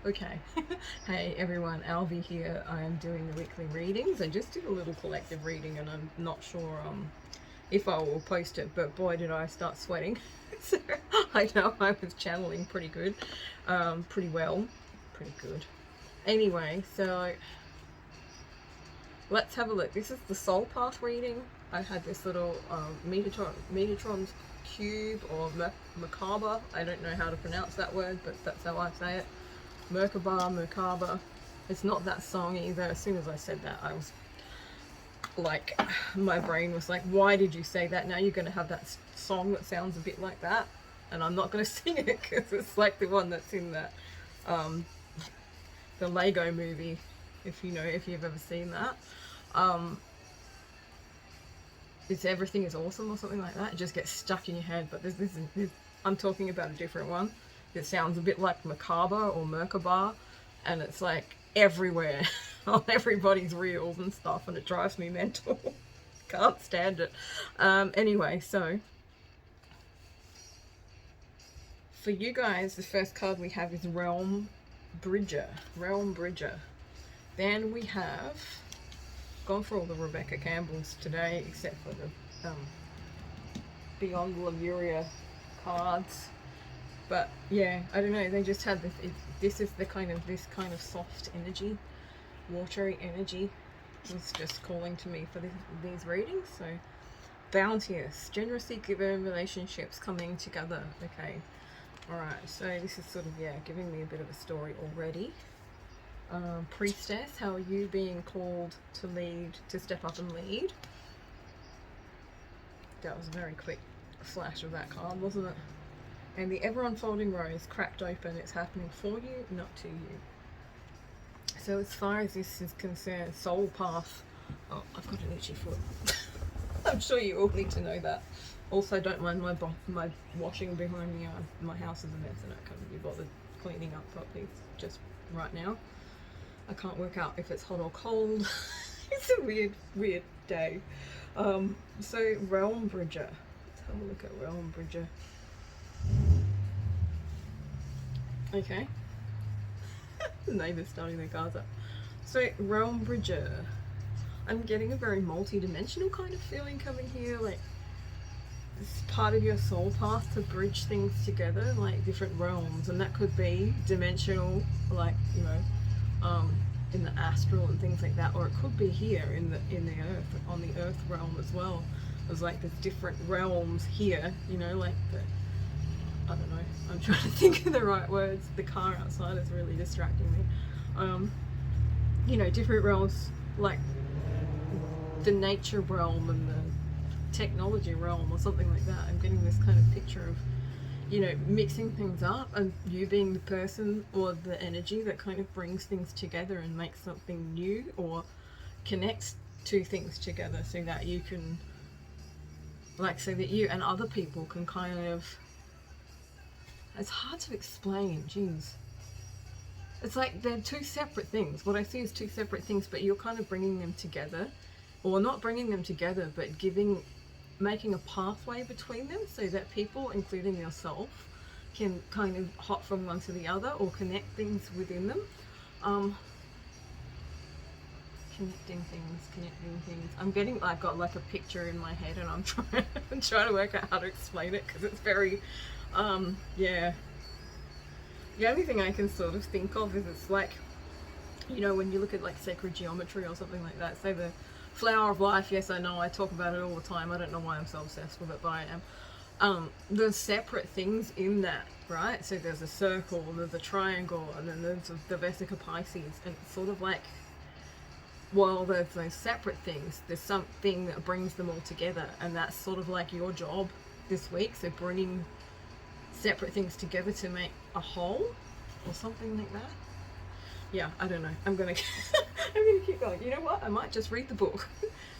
Okay. Hey everyone, Alvi here. I am doing the weekly readings. I just did a little collective reading and I'm not sure if I will post it, but boy did I start sweating. So I know I was channeling pretty good. Pretty well. Pretty good. Anyway, so let's have a look. This is the Soul Path reading. I had this little Metatron's cube or Merkaba. I don't know how to pronounce that word, but that's how I say it. Merkaba. It's not that song either. As soon as I said that, I was like, my brain was like, why did you say that? Now you're going to have that song that sounds a bit like that. And I'm not going to sing it because it's like the one that's in that, the Lego movie, if you know, if you've ever seen that. It's Everything is Awesome or something like that. It just gets stuck in your head. But I'm talking about a different one. It sounds a bit like Merkaba or Merkaba, and it's like everywhere on everybody's reels and stuff, and it drives me mental. Can't stand it. Anyway, so for you guys, the first card we have is Realm Bridger. Realm Bridger. Then we have gone for all the Rebecca Campbells today, except for the Beyond Lemuria cards. But yeah, I don't know. They just had this. This is this kind of soft energy, watery energy, was just calling to me for these readings. So bounteous, generously given relationships coming together. Okay, all right. So this is sort of giving me a bit of a story already. Priestess, how are you being called to lead, to step up and lead? That was a very quick flash of that card, wasn't it? And the ever-unfolding rose cracked open. It's happening for you, not to you. So as far as this is concerned, soul path. Oh, I've got an itchy foot. I'm sure you all need to know that. Also, don't mind my washing behind me. My house is a mess and I can't be bothered cleaning up properly just right now. I can't work out if it's hot or cold. It's a weird day. So Realm Bridger. Let's have a look at Realm Bridger. Okay. The neighbours starting their cars up. So Realm Bridger. I'm getting a very multi-dimensional kind of feeling coming here, like it's part of your soul path to bridge things together, like different realms, and that could be dimensional, like in the astral and things like that, or it could be here in the earth, on the earth realm as well. There's like there's different realms here, like the, I don't know, I'm trying to think of the right words. The car outside is really distracting me. Different realms, like the nature realm and the technology realm or something like that. I'm getting this kind of picture of mixing things up, and you being the person or the energy that kind of brings things together and makes something new or connects two things together, so that you can, so that you and other people can kind of, it's hard to explain, jeez. It's like they're two separate things. What I see is two separate things, but you're kind of bringing them together, or not bringing them together, but making a pathway between them so that people, including yourself, can kind of hop from one to the other or connect things within them. Connecting things. I'm getting, I've got like a picture in my head and I'm trying to work out how to explain it because it's very, yeah. The only thing I can sort of think of is it's like, when you look at like sacred geometry or something like that, say the flower of life, yes, I know, I talk about it all the time. I don't know why I'm so obsessed with it, but I am. There's separate things in that, right? So there's a circle, and there's a triangle, and then there's the Vesica Pisces, and it's sort of like, well, there's those separate things, there's something that brings them all together, and that's sort of like your job this week. So bringing separate things together to make a whole, or something like that. Yeah, I don't know. I'm gonna keep going. You know what? I might just read the book.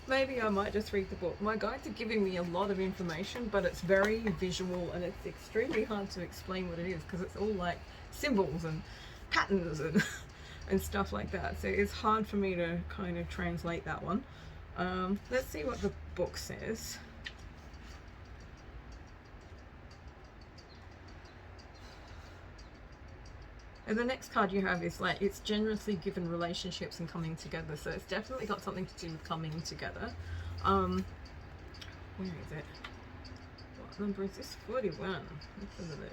Maybe I might just read the book. My guides are giving me a lot of information, but it's very visual and it's extremely hard to explain what it is because it's all like symbols and patterns and and stuff like that. So it's hard for me to kind of translate that one. Let's see what the book says. And the next card you have is like, it's generously given relationships and coming together. So it's definitely got something to do with coming together. Where is it? What number is this? 41. Let's have a look.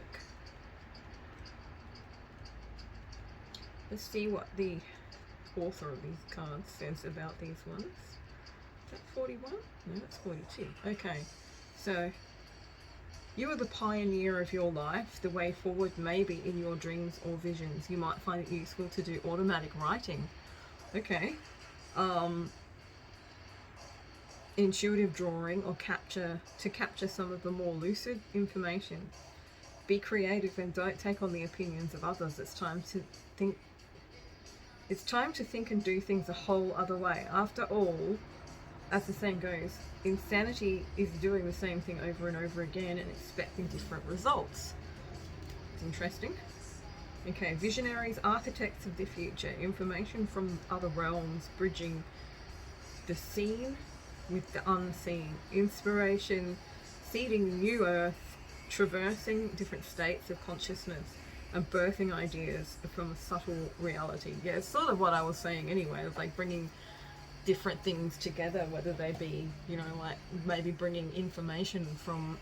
Let's see what the author of these cards says about these ones. Is that 41? No, that's 42. Okay, so you are the pioneer of your life. The way forward may be in your dreams or visions. You might find it useful to do automatic writing. Okay. Intuitive drawing or capture some of the more lucid information. Be creative and don't take on the opinions of others. It's time to think. It's time to think and do things a whole other way. After all, as the saying goes, insanity is doing the same thing over and over again and expecting different results. It's interesting. Okay, visionaries, architects of the future, information from other realms, bridging the seen with the unseen, inspiration, seeding new earth, traversing different states of consciousness, and birthing ideas from a subtle reality. Yeah, it's sort of what I was saying anyway. It's like bringing different things together, whether they be, you know, like maybe bringing information from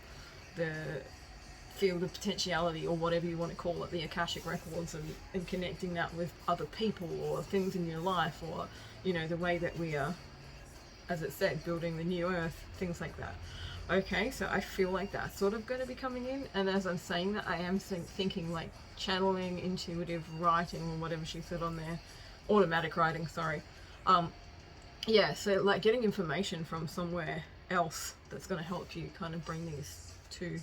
the field of potentiality or whatever you want to call it, the Akashic records, and connecting that with other people or things in your life, or, you know, the way that we are, as it said, building the new earth, things like that. Okay, so I feel like that's sort of going to be coming in, and as I'm saying that, I am thinking like channeling, intuitive writing, or whatever she said on there, automatic writing, sorry. Yeah, so like getting information from somewhere else that's going to help you kind of bring these two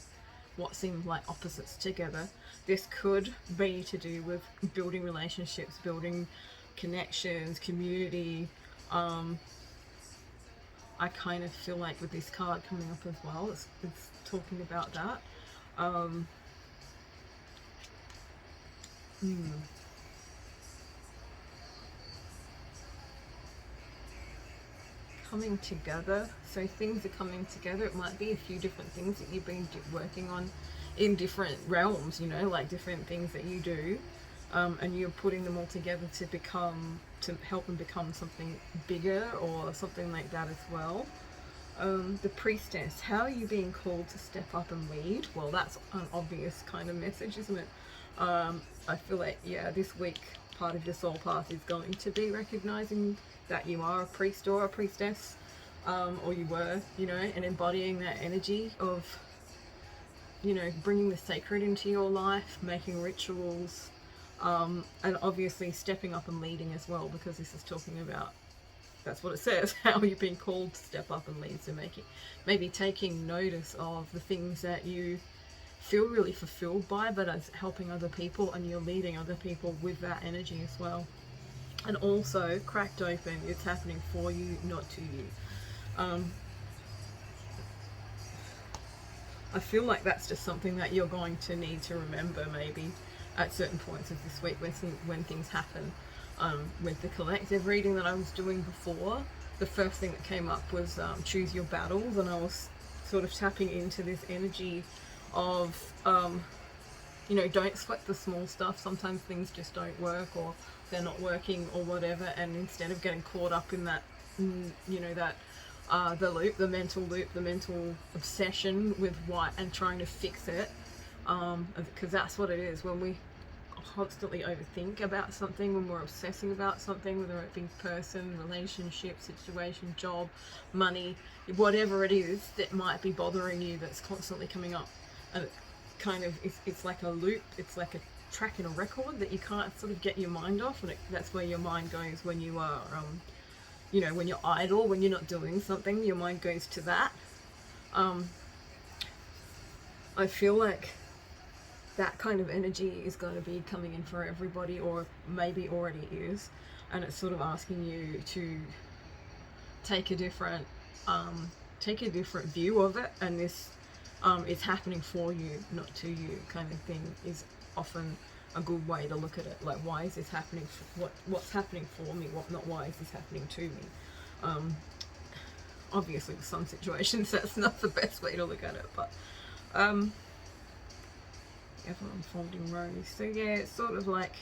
what seem like opposites together. This could be to do with building relationships, building connections, community. I kind of feel like with this card coming up as well, it's talking about that. Coming together, so things are coming together. It might be a few different things that you've been working on in different realms, you know, like different things that you do, and you're putting them all together to help them become something bigger or something like that as well. The priestess, how are you being called to step up and lead? Well, that's an obvious kind of message, isn't it? I feel like, yeah, this week part of your soul path is going to be recognizing that you are a priest or a priestess, or you were, you know, and embodying that energy of, you know, bringing the sacred into your life, making rituals, and obviously stepping up and leading as well, because this is talking about, that's what it says, how you've been called to step up and lead. So maybe taking notice of the things that you feel really fulfilled by, but as helping other people, and you're leading other people with that energy as well. And also, cracked open, it's happening for you, not to you. I feel like that's just something that you're going to need to remember maybe at certain points of this week when things happen. With the collective reading that I was doing before, the first thing that came up was choose your battles, and I was sort of tapping into this energy of, you know, don't sweat the small stuff. Sometimes things just don't work, or they're not working or whatever, and instead of getting caught up in that, you know, that the mental obsession with what and trying to fix it, because that's what it is when we constantly overthink about something, when we're obsessing about something, whether it be person, relationship, situation, job, money, whatever it is that might be bothering you, that's constantly coming up, and it kind of it's like a loop, it's like a track in a record that you can't sort of get your mind off, and that's where your mind goes when you are, you know, when you're idle, when you're not doing something, your mind goes to that. I feel like that kind of energy is going to be coming in for everybody, or maybe already is, and it's sort of asking you to take a different view of it, and this it's happening for you, not to you, kind of thing is often a good way to look at it. Like, why is this happening? What's happening for me? Not why is this happening to me? Obviously, with some situations, that's not the best way to look at it, but ever unfolding rose. So yeah, it's sort of like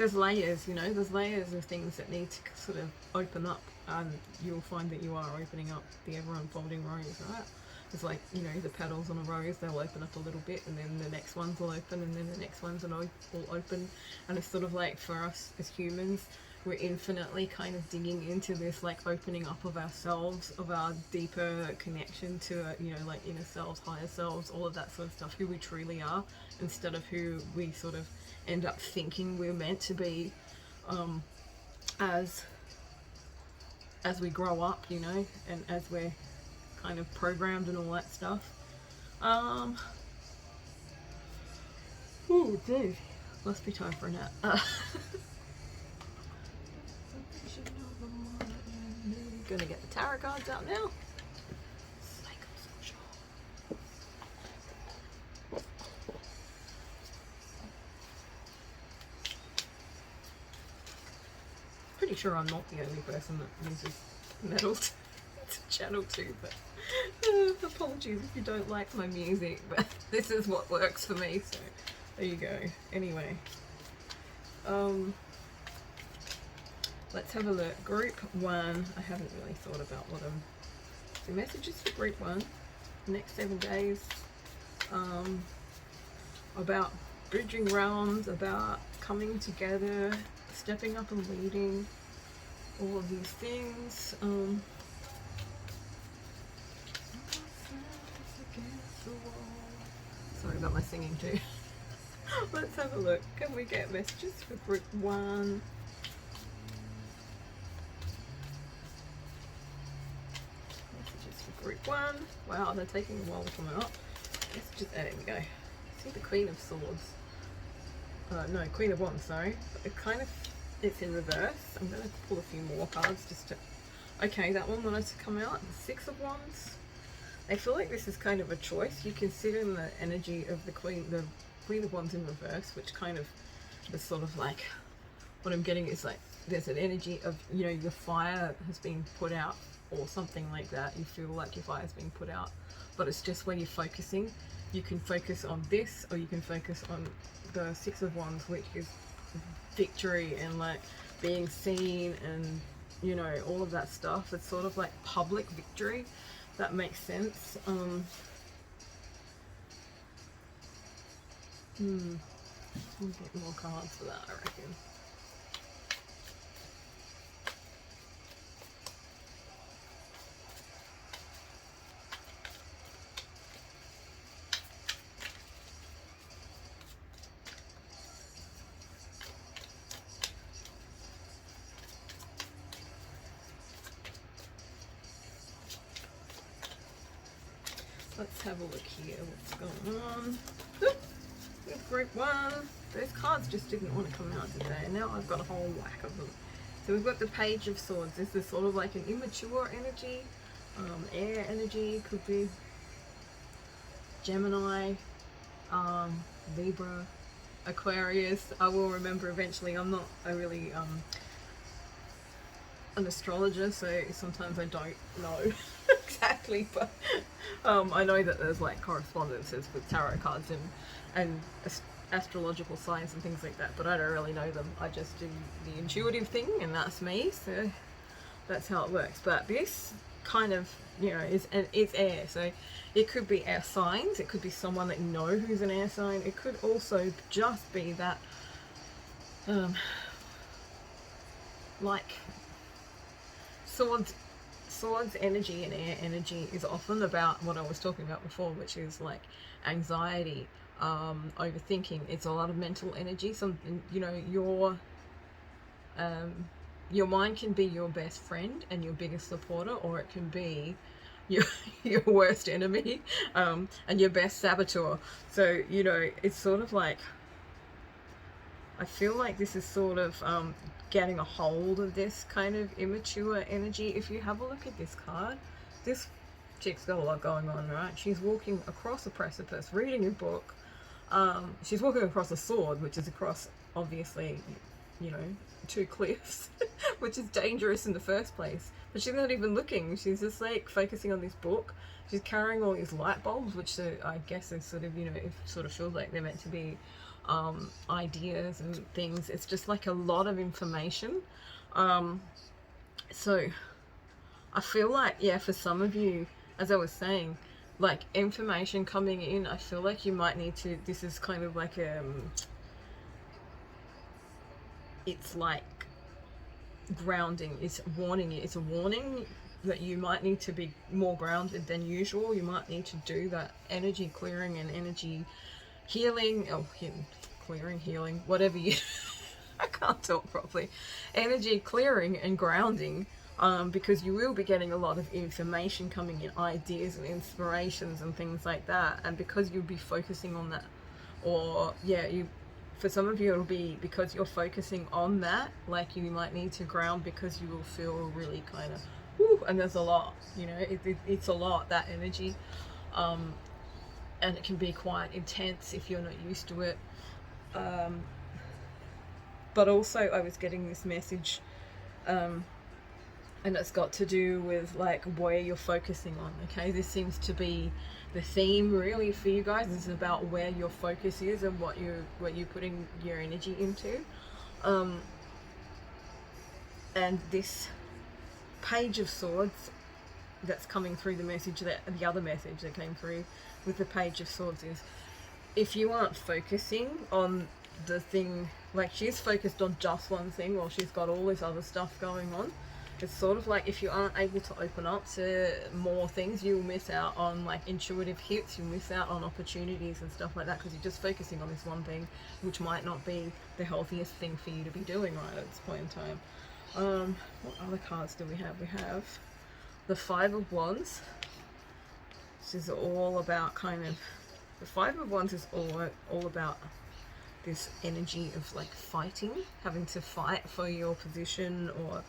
there's layers, you know, there's layers of things that need to sort of open up, and you'll find that you are opening up the ever unfolding rose, right? It's like, you know, the petals on a rose, they'll open up a little bit, and then the next ones will open, and then the next ones will open. And it's sort of like, for us as humans, we're infinitely kind of digging into this, like, opening up of ourselves, of our deeper connection to, you know, like inner selves, higher selves, all of that sort of stuff, who we truly are, instead of who we sort of end up thinking we're meant to be, as we grow up, you know, and as we're kind of programmed and all that stuff. Oh, dude, must be time for a nap. Gonna get the tarot cards out now. Pretty sure I'm not the only person that uses metal to channel to, but apologies if you don't like my music, but this is what works for me, so there you go. Anyway, let's have a look. Group 1, I haven't really thought about what so messages for group 1, the next 7 days, about bridging realms, about coming together, stepping up and leading, all of these things. Sorry about my singing too. Let's have a look. Can we get messages for group 1? Messages for group 1. Wow, they're taking a while to come out. Messages, there we go. See the Queen of Swords. No, Queen of Wands, sorry. It's in reverse. I'm going to pull a few more cards just to... Okay, that one wanted to come out. The Six of Wands. I feel like this is kind of a choice. You consider the energy of the Queen of Wands in reverse, which kind of is sort of like, what I'm getting is like, there's an energy of, you know, your fire has been put out or something like that. You feel like your fire's being put out, but it's just when you're focusing, you can focus on this, or you can focus on the Six of Wands, which is victory and like being seen and, you know, all of that stuff. It's sort of like public victory. That makes sense. We'll get more cards for that, I reckon. Let's have a look here. What's going on? With group 1. Those cards just didn't want to come out today, and now I've got a whole whack of them. So we've got the Page of Swords. This is sort of like an immature energy, air energy, could be Gemini, Libra, Aquarius. I will remember eventually. I'm not a really an astrologer, so sometimes I don't know exactly, but I know that there's like correspondences with tarot cards and astrological signs and things like that, but I don't really know them. I just do the intuitive thing, and that's me, so that's how it works. But this kind of, you know, it's air, so it could be air signs, it could be someone that you know who's an air sign, it could also just be that like swords energy and air energy is often about what I was talking about before, which is like anxiety, overthinking. It's a lot of mental energy. Something, you know, your mind can be your best friend and your biggest supporter, or it can be your worst enemy, and your best saboteur. So, you know, it's sort of like, I feel like this is sort of getting a hold of this kind of immature energy. If you have a look at this card, this chick's got a lot going on, right? She's walking across a precipice, reading a book. She's walking across a sword, which is across, obviously, you know, 2 cliffs, which is dangerous in the first place. But she's not even looking. She's just like focusing on this book. She's carrying all these light bulbs, which I guess is sort of, you know, it sort of feels like they're meant to be ideas and things. It's just like a lot of information. So I feel like, yeah, for some of you, as I was saying, like information coming in, I feel like you might need to, this is kind of like it's like grounding. It's warning you. It's a warning that you might need to be more grounded than usual. You might need to do that energy clearing and energy healing. Oh, clearing, healing, whatever you. I can't talk properly. Energy clearing and grounding, because you will be getting a lot of information coming in, ideas and inspirations and things like that. And because you'll be focusing on that, or yeah, for some of you it'll be because you're focusing on that, like you might need to ground because you will feel really kind of and there's a lot, you know, it's a lot, that energy, and it can be quite intense if you're not used to it, but also I was getting this message, and it's got to do with like where you're focusing on. Okay, this seems to be the theme really for you guys. This is about where your focus is and what you're putting your energy into, and this Page of Swords that's coming through, the message, that the other message that came through with the Page of Swords is, if you aren't focusing on the thing, like she's focused on just one thing while she's got all this other stuff going on, it's sort of like if you aren't able to open up to more things, you'll miss out on like intuitive hits, you'll miss out on opportunities and stuff like that, because you're just focusing on this one thing, which might not be the healthiest thing for you to be doing right at this point in time. What other cards do we have? We have the Five of Wands, which is all about kind of, the Five of Wands is all about this energy of like fighting, having to fight for your position, or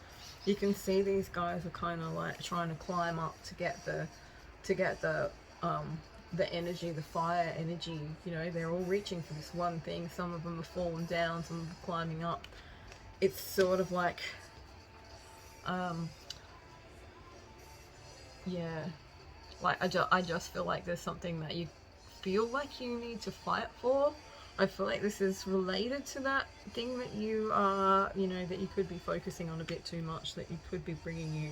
you can see these guys are kind of like trying to climb up to get the energy, the fire energy, you know, they're all reaching for this one thing. Some of them are falling down, some of them are climbing up. It's sort of like yeah, like I just feel like there's something that you feel like you need to fight for. I feel like this is related to that thing that you are, you know, that you could be focusing on a bit too much, that you could be bringing you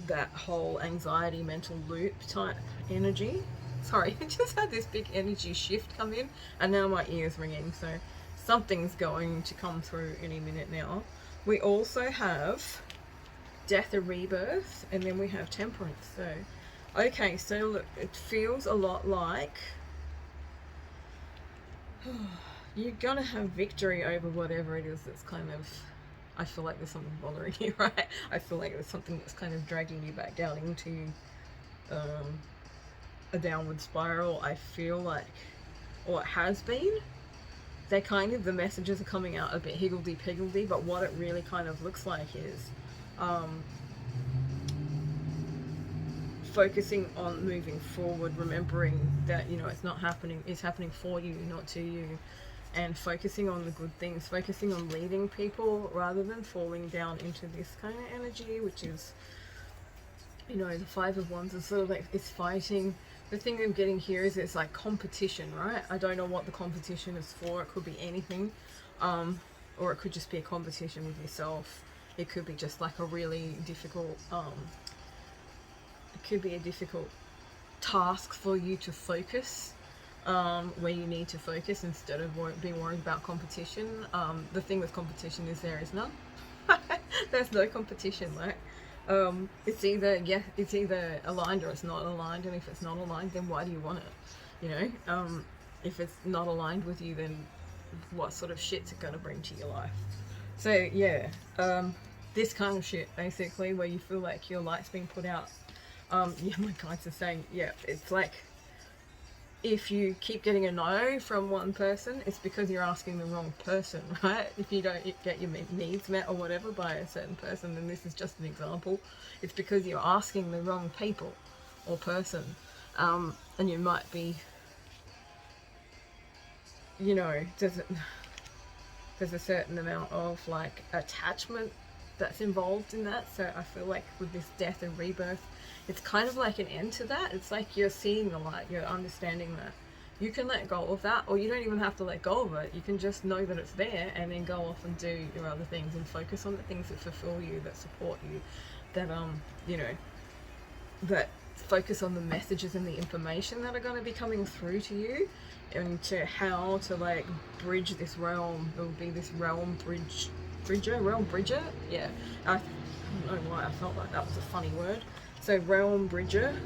that whole anxiety, mental loop type energy. Sorry, I just had this big energy shift come in and now my ear's ringing, so something's going to come through any minute now. We also have Death and Rebirth, and then we have Temperance. So okay, so look, it feels a lot like you're gonna have victory over whatever it is that's kind of, I feel like there's something bothering you, right? I feel like there's something that's kind of dragging you back down into a downward spiral. I feel like, or it has been. They're kind of, the messages are coming out a bit higgledy-piggledy, but what it really kind of looks like is focusing on moving forward, remembering that, you know, it's not happening, it's happening for you, not to you, and focusing on the good things, focusing on leading people rather than falling down into this kind of energy, which is, you know, the Five of Wands is sort of like, it's fighting. The thing I'm getting here is it's like competition, right? I don't know what the competition is for. It could be anything, or it could just be a competition with yourself. It could be just like a really difficult, it could be a difficult task for you to focus, where you need to focus instead of being worried about competition. The thing with competition is there is none. There's no competition, right? It's either, yeah, it's either aligned or it's not aligned, and if it's not aligned, then why do you want it? You know, if it's not aligned with you, then what sort of shit's it gonna bring to your life? So yeah, this kind of shit basically, where you feel like your light's being put out. Yeah, my guides are saying, yeah, it's like if you keep getting a no from one person, it's because you're asking the wrong person, right? If you don't get your needs met or whatever by a certain person, then this is just an example. It's because you're asking the wrong people or person, and you might be, you know, there's a certain amount of like attachment that's involved in that. So I feel like with this death and rebirth, it's kind of like an end to that. It's like you're seeing the light, you're understanding that you can let go of that, or you don't even have to let go of it. You can just know that it's there and then go off and do your other things and focus on the things that fulfill you, that support you, that you know, that focus on the messages and the information that are going to be coming through to you, and to how to like bridge this realm. It will be this realm bridger. Yeah, I don't know why I felt like that was a funny word. So realm bridger,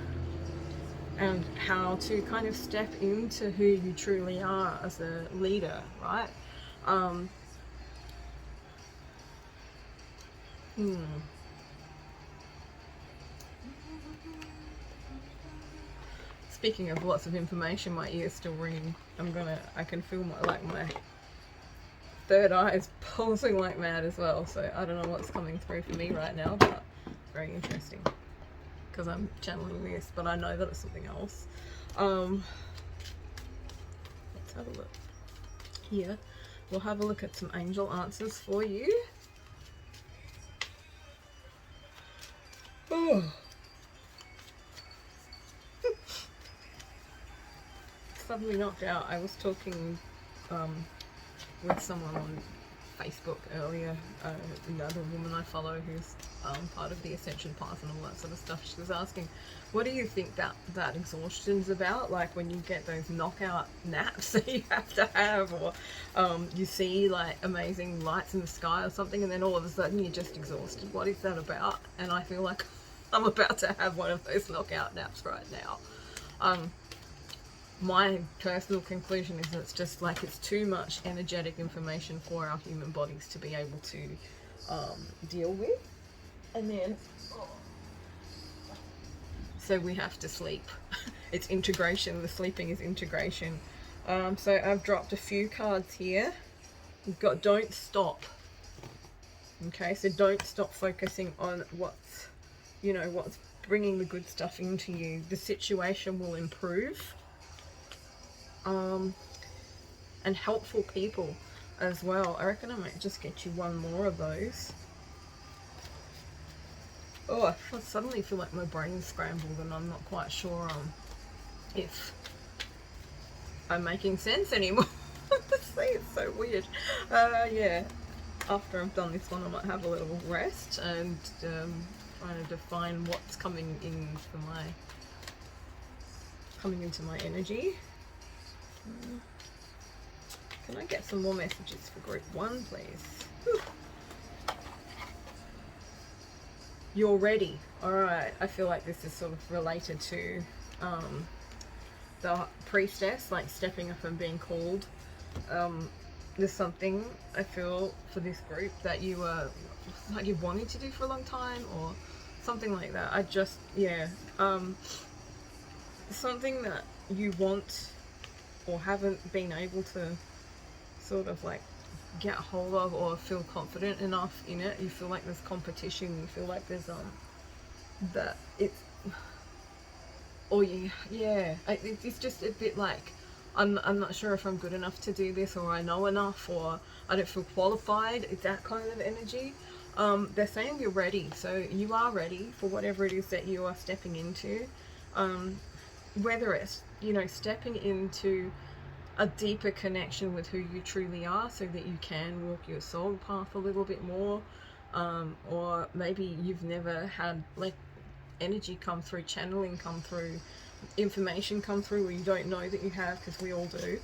and how to kind of step into who you truly are as a leader, right? Speaking of lots of information, my ear's still ringing. I can feel my third eye is pulsing like mad as well. So I don't know what's coming through for me right now, but it's very interesting because I'm channeling this, but I know that it's something else. Let's have a look here. We'll have a look at some angel answers for you. Oh. Suddenly knocked out. I was talking with someone on Facebook earlier, another woman I follow who's part of the Ascension Path and all that sort of stuff. She was asking, what do you think that exhaustion's about? Like when you get those knockout naps that you have to have, or you see like amazing lights in the sky or something, and then all of a sudden you're just exhausted. What is that about? And I feel like I'm about to have one of those knockout naps right now. My personal conclusion is that it's just like it's too much energetic information for our human bodies to be able to deal with. And then, so we have to sleep. It's integration. The sleeping is integration. So I've dropped a few cards here. We've got don't stop. Okay, so don't stop focusing on what's bringing the good stuff into you. The situation will improve. And helpful people as well. I reckon I might just get you one more of those. Oh, I suddenly feel like my brain's scrambled and I'm not quite sure if I'm making sense anymore. See, it's so weird. Yeah, after I've done this one I might have a little rest and trying to define what's coming into my energy. Can I get some more messages for group 1, please? Whew. You're ready. Alright, I feel like this is sort of related to the priestess, like stepping up and being called. There's something I feel for this group that you like you wanted to do for a long time, or something like that. Something that you want or haven't been able to sort of like get hold of or feel confident enough in it. You feel like there's competition, you feel like there's that it's, or it's just a bit like I'm not sure if I'm good enough to do this, or I know enough, or I don't feel qualified. It's that kind of energy. They're saying you're ready, so you are ready for whatever it is that you are stepping into. Whether it's, stepping into a deeper connection with who you truly are so that you can walk your soul path a little bit more, or maybe you've never had like energy come through, channeling come through, information come through, or you don't know that you have, because we all do,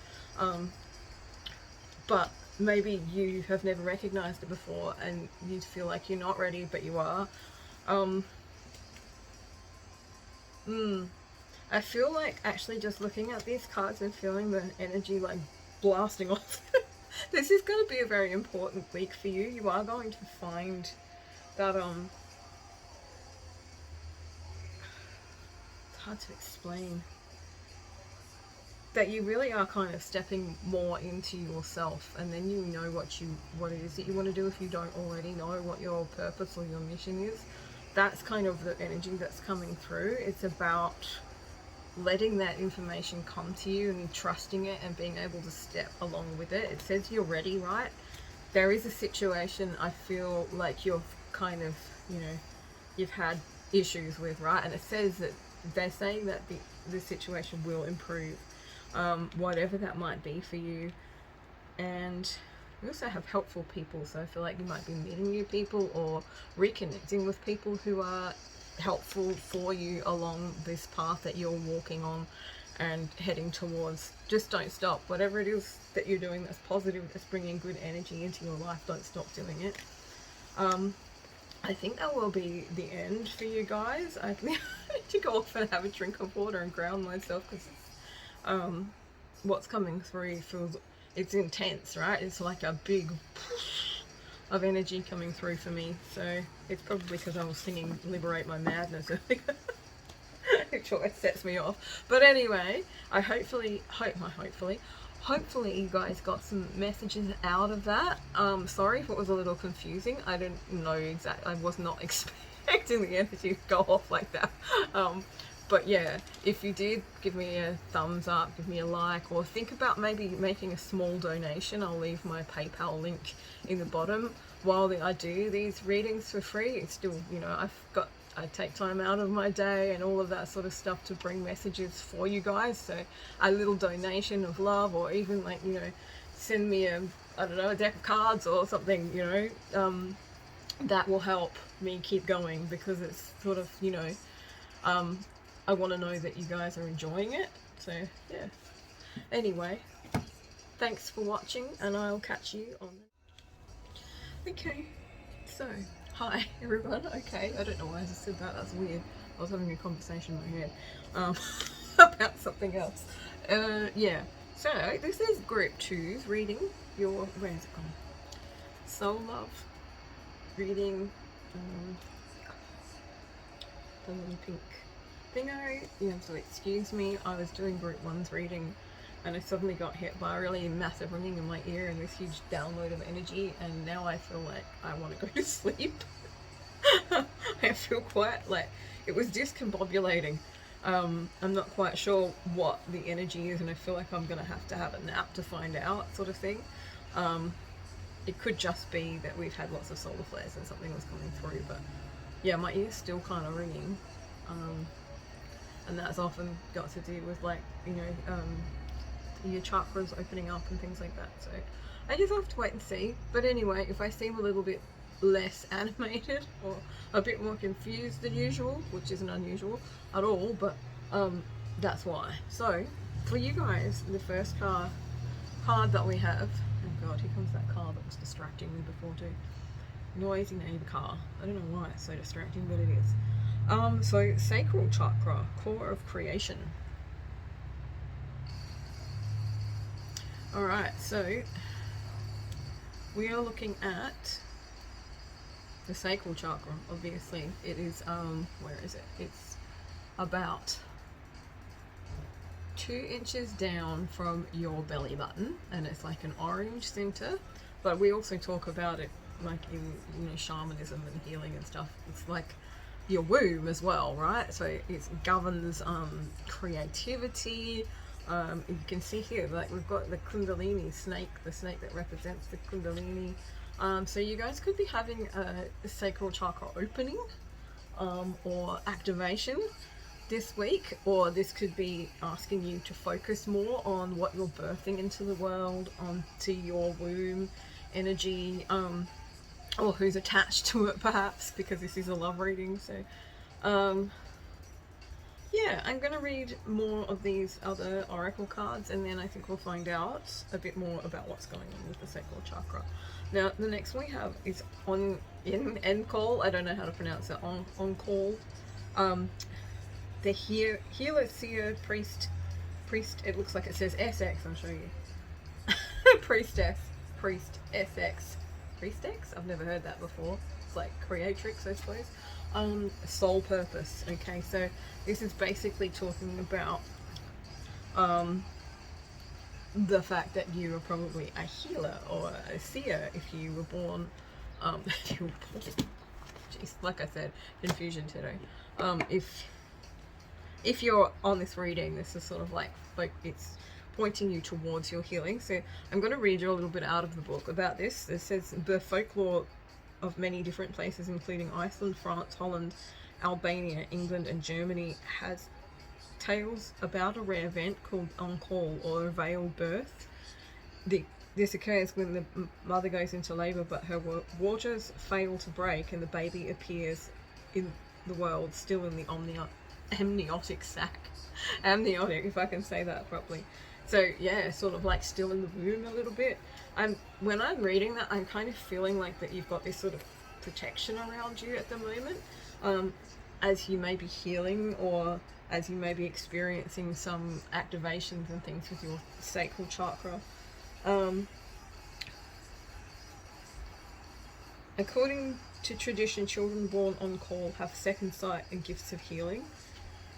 but maybe you have never recognized it before and you feel like you're not ready, but you are. I feel like actually just looking at these cards and feeling the energy like blasting off. This is going to be a very important week for you. You are going to find that it's hard to explain, that you really are kind of stepping more into yourself, and then you know what it is that you want to do if you don't already know what your purpose or your mission is. That's kind of the energy that's coming through. It's about letting that information come to you and trusting it and being able to step along with it. It says you're ready, right? There is a situation I feel like you're kind of, you know, you've had issues with, right? And it says that they're saying that the situation will improve, whatever that might be for you. And we also have helpful people, so I feel like you might be meeting new people or reconnecting with people who are helpful for you along this path that you're walking on and heading towards. Just don't stop. Whatever it is that you're doing that's positive, that's bringing good energy into your life, don't stop doing it. I think that will be the end for you guys. I need to go off and have a drink of water and ground myself, because what's coming through feels, it's intense, right? It's like a big push of energy coming through for me. So it's probably because I was singing Liberate My Madness earlier, which always sets me off. But anyway, I hopefully you guys got some messages out of that. Sorry if it was a little confusing. I don't know exactly. I was not expecting the energy to go off like that. But yeah, if you did, give me a thumbs up, give me a like, or think about maybe making a small donation. I'll leave my PayPal link in the bottom. While I do these readings for free, it's still, you know, I take time out of my day and all of that sort of stuff to bring messages for you guys. So a little donation of love, or even like, you know, send me a deck of cards or something, you know, that will help me keep going, because it's sort of, you know, I want to know that you guys are enjoying it. So yeah. Anyway, thanks for watching, and I'll catch you on. Okay, so hi everyone. Okay, I don't know why I just said that. That's weird. I was having a conversation in my head about something else. Yeah. So this is Group 2's reading. Where is it gone? Soul Love reading. The little pink thingo. You have to excuse me. I was doing Group 1's reading, and I suddenly got hit by a really massive ringing in my ear and this huge download of energy, and now I feel like I want to go to sleep. I feel quite like it was discombobulating. I'm not quite sure what the energy is, and I feel like I'm gonna have to have a nap to find out, sort of thing. It could just be that we've had lots of solar flares and something was coming through, but yeah, my ear's still kind of ringing. And that's often got to do with, like, you know, your chakras opening up and things like that. So I just have to wait and see. But anyway, if I seem a little bit less animated or a bit more confused than usual, which isn't unusual at all, but that's why. So for you guys, the first card that we have, oh god, here comes that car that was distracting me before too. Noisy neighbor car. I don't know why it's so distracting, but it is. So sacral chakra, core of creation. Alright, so we are looking at the sacral chakra. Obviously it is, where is it? It's about 2 inches down from your belly button, and it's like an orange center, but we also talk about it like in, you know, shamanism and healing and stuff. It's like your womb as well, right? So it governs creativity. You can see here, like, we've got the Kundalini snake, the snake that represents the Kundalini. So you guys could be having a sacral chakra opening or activation this week, or this could be asking you to focus more on what you're birthing into the world, onto your womb energy, or who's attached to it, perhaps, because this is a love reading. So yeah, I'm going to read more of these other oracle cards, and then I think we'll find out a bit more about what's going on with the sacral chakra. Now, the next one we have is on call. I don't know how to pronounce it. On call. The healer, seer, priest. It looks like it says SX. I'll show you. Priestess, priest, SX. Priestess? I've never heard that before. It's like creatrix, I suppose. Soul purpose. Okay, so this is basically talking about the fact that you are probably a healer or a seer if you were born. Jeez, like I said, confusion today. If you're on this reading, this is sort of like it's pointing you towards your healing. So I'm going to read you a little bit out of the book about this. It says the folklore of many different places, including Iceland, France, Holland, Albania, England, and Germany, has tales about a rare event called on call or a veiled birth. This occurs when the mother goes into labour, but her waters fail to break, and the baby appears in the world still in the amniotic sac. Amniotic, if I can say that properly. So yeah, sort of like still in the womb a little bit. When I'm reading that, I'm kind of feeling like that you've got this sort of protection around you at the moment, as you may be healing, or as you may be experiencing some activations and things with your sacral chakra. According to tradition, children born on call have second sight and gifts of healing.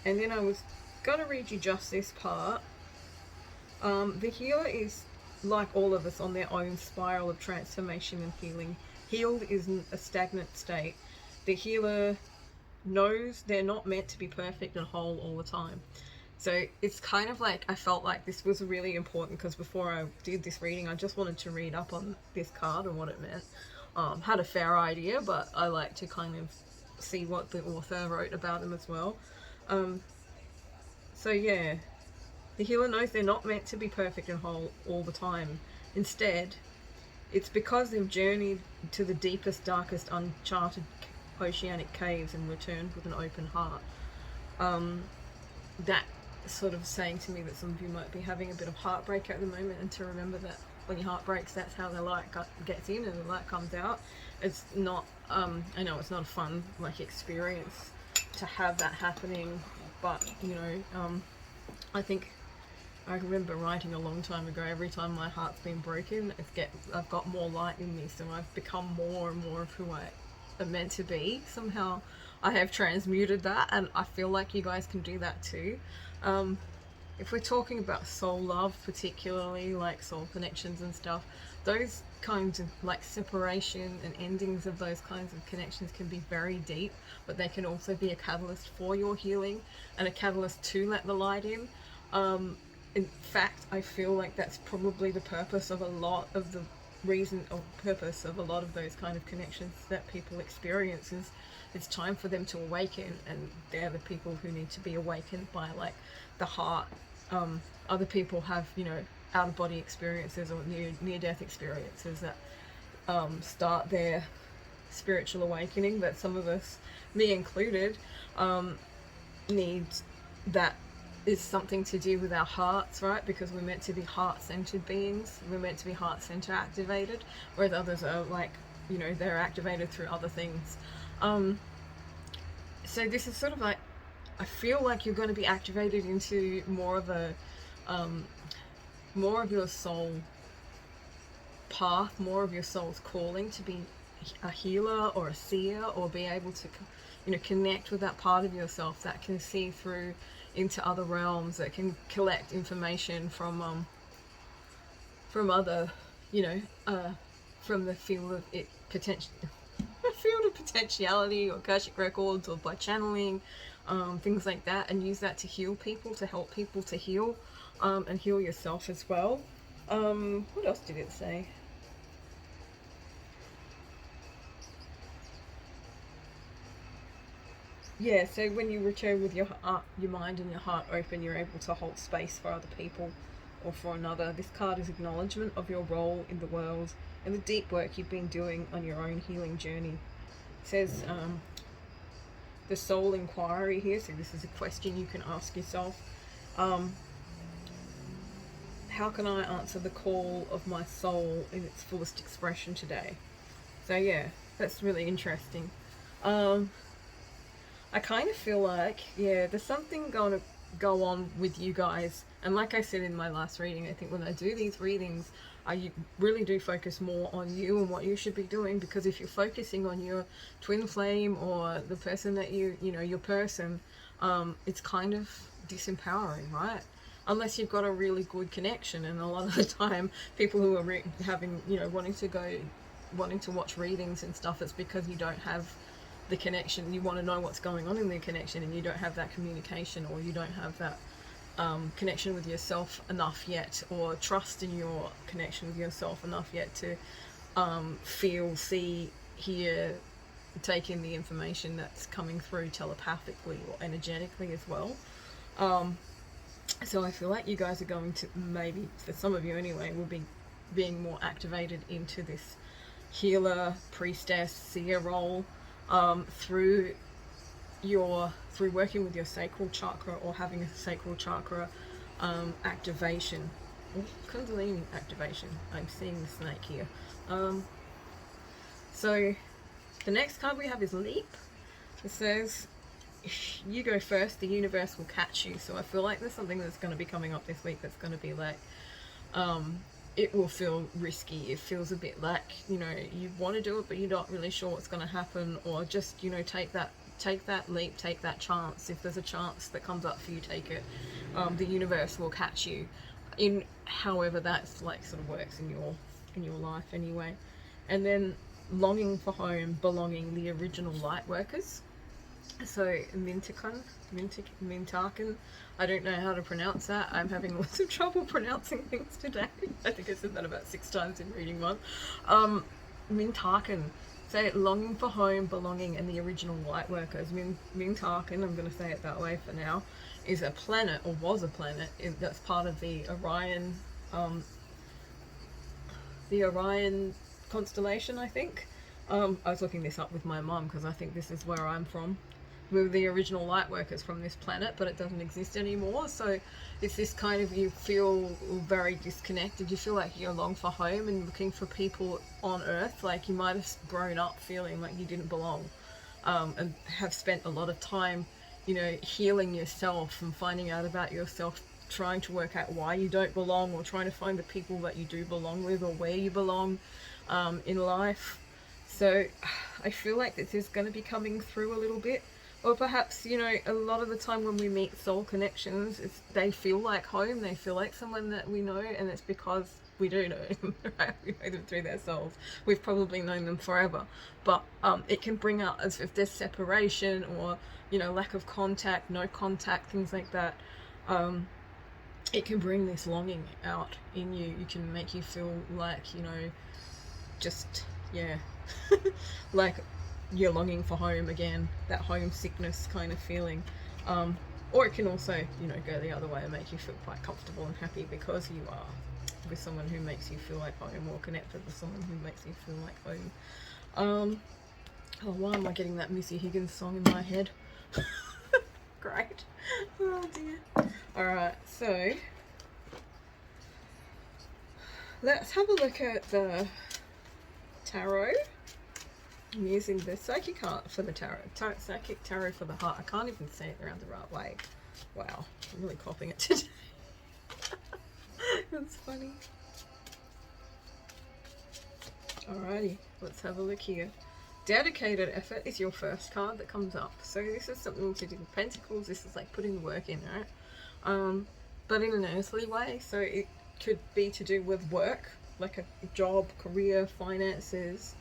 And then I was going to read you just this part. The healer is like all of us on their own spiral of transformation and healing. Healed isn't a stagnant state. The healer knows they're not meant to be perfect and whole all the time. So it's kind of like I felt like this was really important, because before I did this reading, I just wanted to read up on this card and what it meant. Had a fair idea, but I like to kind of see what the author wrote about them as well. So yeah, the healer knows they're not meant to be perfect and whole all the time. Instead, it's because they've journeyed to the deepest, darkest, uncharted oceanic caves and returned with an open heart. That sort of saying to me that some of you might be having a bit of heartbreak at the moment, and to remember that when your heart breaks, that's how the light gets in and the light comes out. It's not, I know it's not a fun experience to have that happening, but I think I remember writing a long time ago, every time my heart's been broken, I've got more light in me, so I've become more and more of who I am meant to be. Somehow I have transmuted that, and I feel like you guys can do that too. If we're talking about soul love, particularly like soul connections and stuff, those kinds of separation and endings of those kinds of connections can be very deep, but they can also be a catalyst for your healing and a catalyst to let the light in. In fact, I feel like that's probably the purpose of a lot of the purpose of a lot of those kind of connections that people experience is it's time for them to awaken, and they're the people who need to be awakened by the heart. Other people have out of body experiences or near death experiences that start their spiritual awakening, but some of us, me included, need that is something to do with our hearts, right? Because we're meant to be heart-centered beings. We're meant to be heart-center activated, whereas others are they're activated through other things. So this is sort of I feel like you're going to be activated into more of your soul path, more of your soul's calling to be a healer or a seer, or be able to connect with that part of yourself that can see through into other realms, that can collect information from other from the field of potentiality or Akashic records, or by channeling, things like that, and use that to heal people, to help people to heal, and heal yourself as well. What else did it say? Yeah, so when you return with your mind and your heart open, you're able to hold space for other people or for another. This card is acknowledgement of your role in the world and the deep work you've been doing on your own healing journey. It says the soul inquiry here, so this is a question you can ask yourself. How can I answer the call of my soul in its fullest expression today? So yeah, that's really interesting. I kind of feel like, there's something going to go on with you guys. And like I said in my last reading, I think when I do these readings, I really do focus more on you and what you should be doing, because if you're focusing on your twin flame or the person that your person, it's kind of disempowering, right? Unless you've got a really good connection. And a lot of the time, people who are having, wanting to watch readings and stuff, it's because you don't have the connection. You want to know what's going on in the connection, and you don't have that communication, or you don't have that connection with yourself enough yet, or trust in your connection with yourself enough yet to feel, see, here, take in the information that's coming through telepathically or energetically as well. So I feel like you guys are going to, maybe for some of you anyway, will be being more activated into this healer, priestess, seer role, through working with your sacral chakra or having a sacral chakra activation, Kundalini activation. I'm seeing the snake here. So the next card we have is Leap. It says, you go first, the universe will catch you. So I feel like there's something that's going to be coming up this week that's going to be like, it will feel risky. It feels a bit like, you want to do it, but you're not really sure what's going to happen, or just, take that leap, take that chance. If there's a chance that comes up for you, take it. The universe will catch you in however that's like sort of works in your life anyway. And then longing for home, belonging, the original light workers. So Mintakan, I don't know how to pronounce that. I'm having lots of trouble pronouncing things today. I think I said that about 6 times in reading one. Mintakan, say longing for home, belonging, and the original light workers. Mintakan, I'm going to say it that way for now, is a planet, or was a planet, that's part of the Orion constellation, I think. I was looking this up with my mum because I think this is where I'm from. We were the original light workers from this planet, but it doesn't exist anymore. So it's this kind of, you feel very disconnected. You feel like you long for home and looking for people on Earth. Like you might have grown up feeling like you didn't belong, and have spent a lot of time, healing yourself and finding out about yourself, trying to work out why you don't belong, or trying to find the people that you do belong with, or where you belong in life. So I feel like this is going to be coming through a little bit. Or perhaps, a lot of the time when we meet soul connections, they feel like home, they feel like someone that we know, and it's because we do know them, right? We know them through their souls. We've probably known them forever. But it can bring out, as if there's separation or, lack of contact, no contact, things like that. It can bring this longing out in you. It can make you feel like, just, like you're longing for home again, that homesickness kind of feeling. Or it can also, go the other way and make you feel quite comfortable and happy because you are with someone who makes you feel like home, or connected with someone who makes you feel like home. Why am I getting that Missy Higgins song in my head? Great. Oh dear. Alright, so let's have a look at the tarot. I'm using the psychic card for the tarot. Psychic tarot for the heart. I can't even say it around the right way. Wow, I'm really copying it today. That's funny. Alrighty, let's have a look here. Dedicated effort is your first card that comes up. So this is something to do with Pentacles. This is like putting the work in, right? But in an earthly way. So it could be to do with work, like a job, career, finances.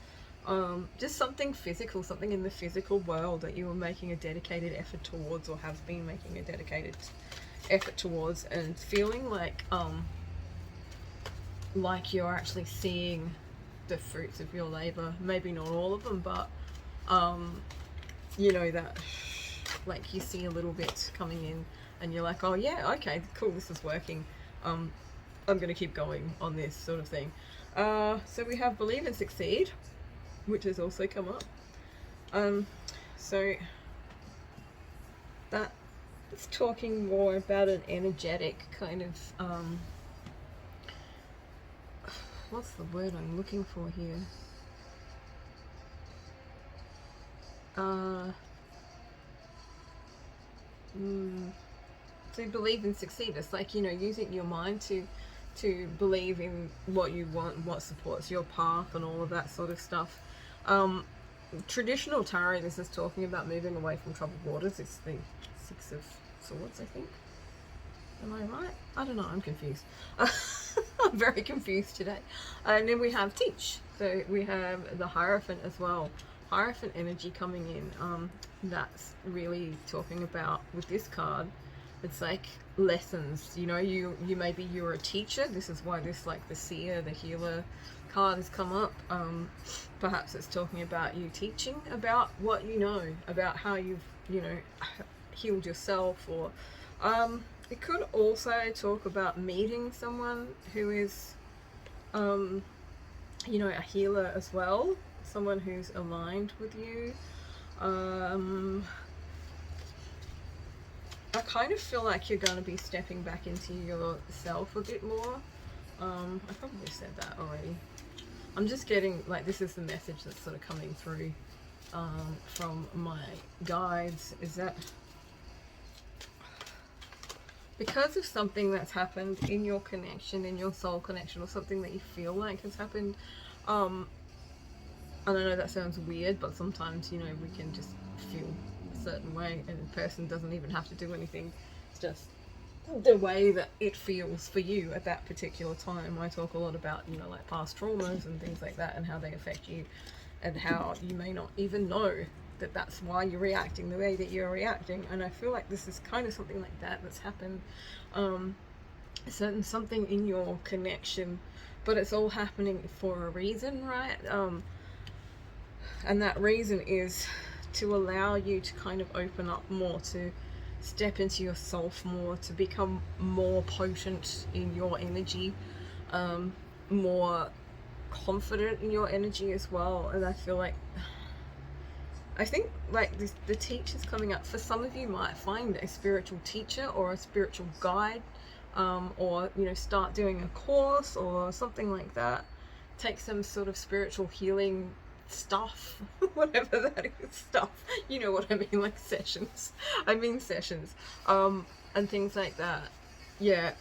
Just something physical, something in the physical world that you are making a dedicated effort towards, or have been making a dedicated effort towards, and feeling like you're actually seeing the fruits of your labor. Maybe not all of them, but that like you see a little bit coming in and you're like, oh yeah, okay, cool, this is working. I'm gonna keep going on this sort of thing. So we have believe and succeed, which has also come up. So that is talking more about an energetic kind of, what's the word I'm looking for here? To believe and succeed. It's like, using your mind to believe in what you want, what supports your path, and all of that sort of stuff. Traditional tarot, this is talking about moving away from troubled waters. It's the 6 of Swords, I think. Am I right? I don't know, I'm confused. I'm very confused today. And then we have Teach. So we have the Hierophant as well. Hierophant energy coming in. That's really talking about, with this card, it's like lessons. You maybe you're a teacher. This is why this, like the seer, the healer, card has come up. Perhaps it's talking about you teaching about what you know, about how you've, you know, healed yourself, or it could also talk about meeting someone who is, you know, a healer as well, someone who's aligned with you. I kind of feel like you're going to be stepping back into yourself a bit more. I probably said that already. I'm just getting, like, this is the message that's sort of coming through from my guides, is that because of something that's happened in your connection, in your soul connection, or something that you feel like has happened, I don't know, that sounds weird, but sometimes, you know, we can just feel a certain way, and the person doesn't even have to do anything. It's just the way that it feels for you at that particular time. I talk a lot about, you know, like past traumas and things like that, and how they affect you, and how you may not even know that that's why you're reacting the way that you're reacting. And I feel like this is kind of something like that that's happened, something in your connection, but it's all happening for a reason, right? And that reason is to allow you to kind of open up more, to step into yourself more, to become more potent in your energy, more confident in your energy as well. And I feel like, I think like this, the teacher's coming up. For some of you might find a spiritual teacher or a spiritual guide, or, you know, start doing a course or something like that. Take some sort of spiritual healing stuff, whatever that is, stuff, you know what I mean, like sessions, and things like that. Yeah.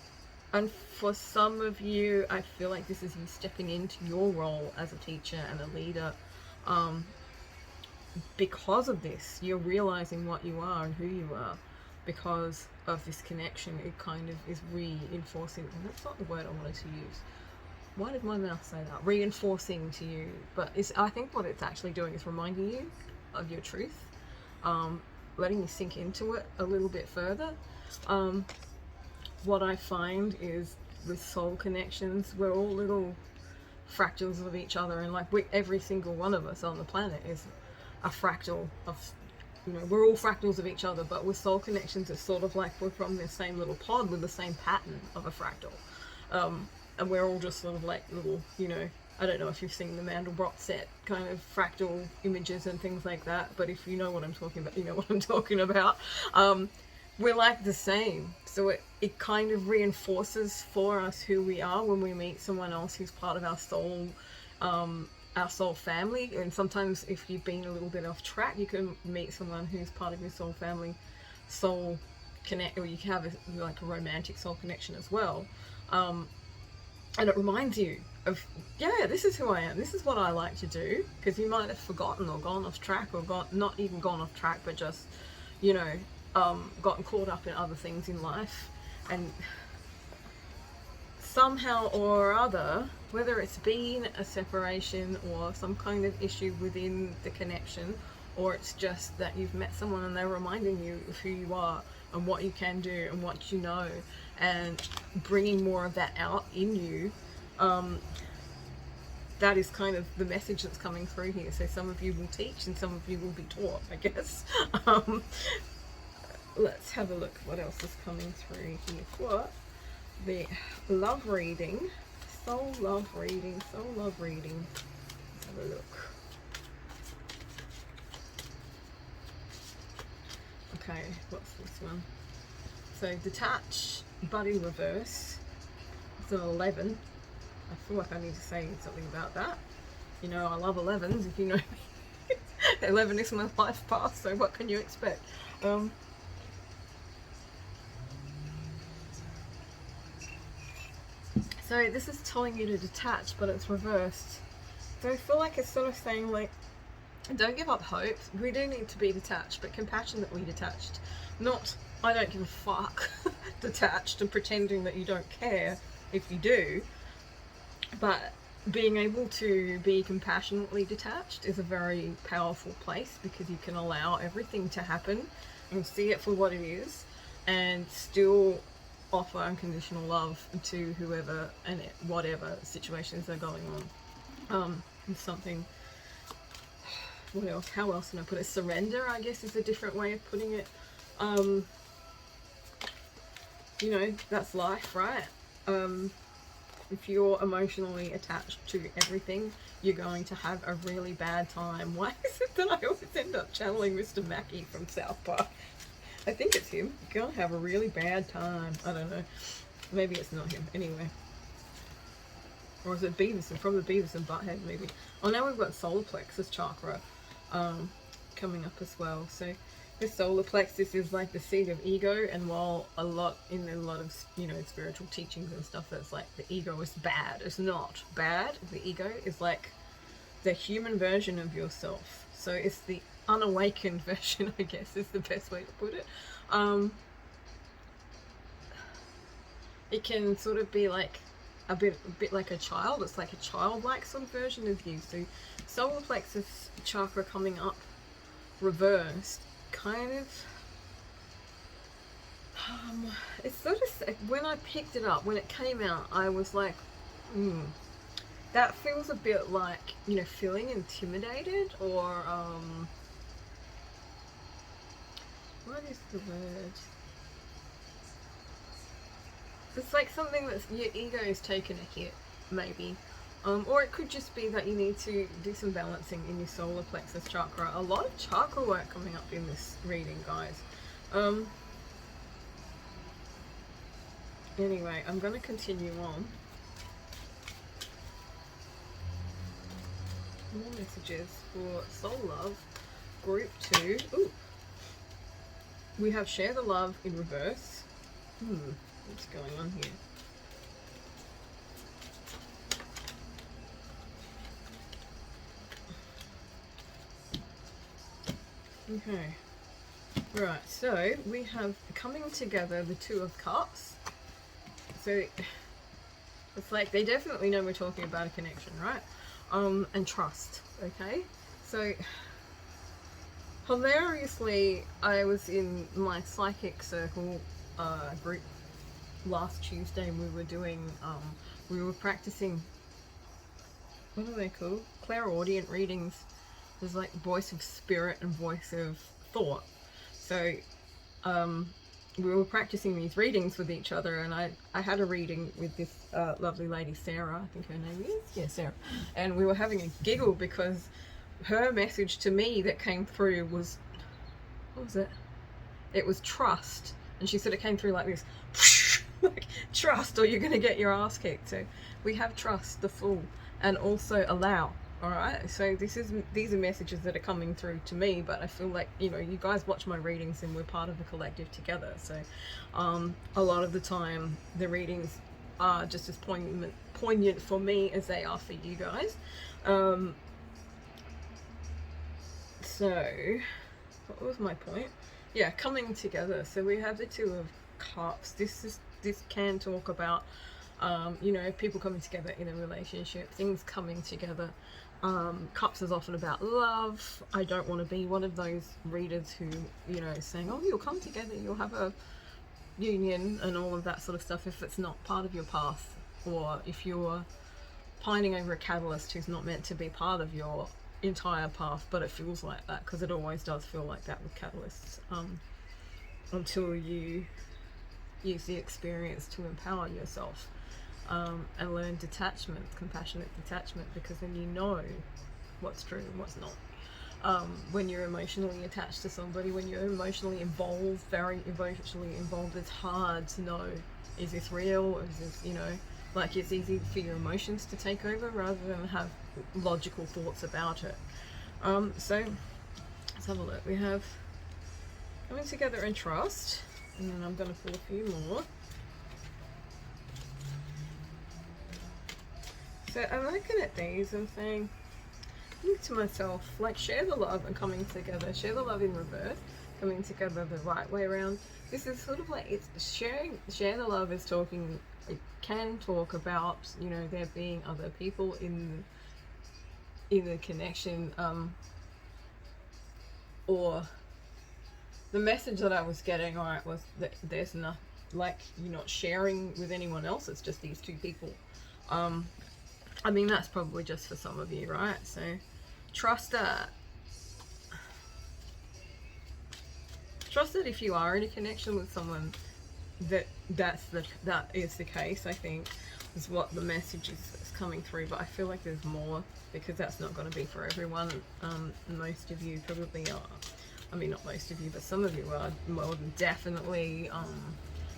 And for some of you, I feel like this is you stepping into your role as a teacher and a leader. Because of this, you're realizing what you are and who you are. Because of this connection, it kind of is reinforcing, and that's not the word I wanted to use. Why did my mouth say that? Reinforcing to you. But I think what it's actually doing is reminding you of your truth, letting you sink into it a little bit further. What I find is with soul connections, we're all little fractals of each other, and like every single one of us on the planet is a fractal of, you know, we're all fractals of each other, but with soul connections it's sort of like we're from the same little pod with the same pattern of a fractal. And we're all just sort of like little, you know, I don't know if you've seen the Mandelbrot set kind of fractal images and things like that, but if you know what I'm talking about, you know what I'm talking about. We're like the same. So it kind of reinforces for us who we are when we meet someone else who's part of our soul family. And sometimes if you've been a little bit off track, you can meet someone who's part of your soul family, soul connect, or you can have like a romantic soul connection as well. And it reminds you of, yeah, this is who I am, this is what I like to do, because you might have forgotten or gone off track, or not even gone off track, but just, you know, gotten caught up in other things in life. And somehow or other, whether it's been a separation or some kind of issue within the connection, or it's just that you've met someone and they're reminding you of who you are and what you can do and what you know, and bringing more of that out in you, that is kind of the message that's coming through here. So some of you will teach and some of you will be taught, I guess. Let's have a look what else is coming through here for the love reading, soul love reading. Let's have a look. Okay, what's this one? So detach, but in reverse. It's an 11. I feel like I need to say something about that. You know, I love 11s, if you know me. 11 is my life path, so what can you expect? So this is telling you to detach, but it's reversed. So I feel like it's sort of saying, like, don't give up hope. We do need to be detached, but compassionately detached. Not, I don't give a fuck, detached and pretending that you don't care if you do. But being able to be compassionately detached is a very powerful place, because you can allow everything to happen and see it for what it is, and still offer unconditional love to whoever and whatever situations are going on. It's something, what else, how else can I put it? Surrender, I guess, is a different way of putting it. You know, that's life, right? If you're emotionally attached to everything, you're going to have a really bad time. Why is it that I always end up channeling Mr. Mackey from South Park? I think it's him. You're going to have a really bad time. I don't know. Maybe it's not him. Anyway. Or is it Beavis and from the Beavis and Butthead movie? Oh, now we've got solar plexus chakra coming up as well. So the solar plexus is like the seat of ego, and while a lot of, you know, spiritual teachings and stuff, that's like the ego is bad. It's not bad. The ego is like the human version of yourself. So it's the unawakened version, I guess, is the best way to put it. It can sort of be like a bit like a child. It's like a childlike sort of version of you. So solar plexus chakra coming up reversed, kind of, it's sort of, when I picked it up, when it came out, I was like, that feels a bit like, you know, feeling intimidated, or what is the word? It's like something that's, your ego is taking a hit, maybe. Or it could just be that you need to do some balancing in your solar plexus chakra. A lot of chakra work coming up in this reading, guys. Anyway, I'm going to continue on. More messages for Soul Love, Group 2. Ooh. We have Share the Love in reverse. What's going on here? Okay, right, so we have coming together the Two of Cups. So it's like they definitely know we're talking about a connection, right? And trust, okay? So hilariously, I was in my psychic circle group last Tuesday, and we were doing, we were practicing, what are they called? Clairaudient readings. There's like voice of spirit and voice of thought. So we were practicing these readings with each other, and I had a reading with this lovely lady, Sarah, I think her name is, yeah, Sarah, and we were having a giggle because her message to me that came through was, what was it? It was trust, and she said it came through like this, like, trust or you're gonna get your ass kicked. So we have trust, the Fool, and also allow. Alright, so these are messages that are coming through to me, but I feel like, you know, you guys watch my readings and we're part of a collective together. So a lot of the time the readings are just as poignant for me as they are for you guys. So what was my point? Yeah, coming together. So we have the Two of Cups. This can talk about you know, people coming together in a relationship, things coming together. Cups is often about love. I don't want to be one of those readers who, you know, saying, oh, you'll come together, you'll have a union and all of that sort of stuff, if it's not part of your path, or if you're pining over a catalyst who's not meant to be part of your entire path, but it feels like that, because it always does feel like that with catalysts, until you use the experience to empower yourself. And learn detachment, compassionate detachment, because then you know what's true and what's not. When you're emotionally attached to somebody, when you're emotionally involved, very emotionally involved, it's hard to know, is this real, is this, you know, like, it's easy for your emotions to take over rather than have logical thoughts about it. So let's have a look. We have coming together in trust, and then I'm going to pull a few more. So I'm looking at these and saying, think to myself, like, share the love and coming together, share the love in reverse, coming together the right way around. This is sort of like, it's share the love is talking, it can talk about, you know, there being other people in the connection, or the message that I was getting, alright, was that there's not, like, you're not sharing with anyone else, it's just these two people. I mean, that's probably just for some of you, right? So trust that. Trust that if you are in a connection with someone, that is the case. I think is what the message is coming through. But I feel like there's more, because that's not going to be for everyone. Most of you probably are. I mean, not most of you, but some of you are more than definitely,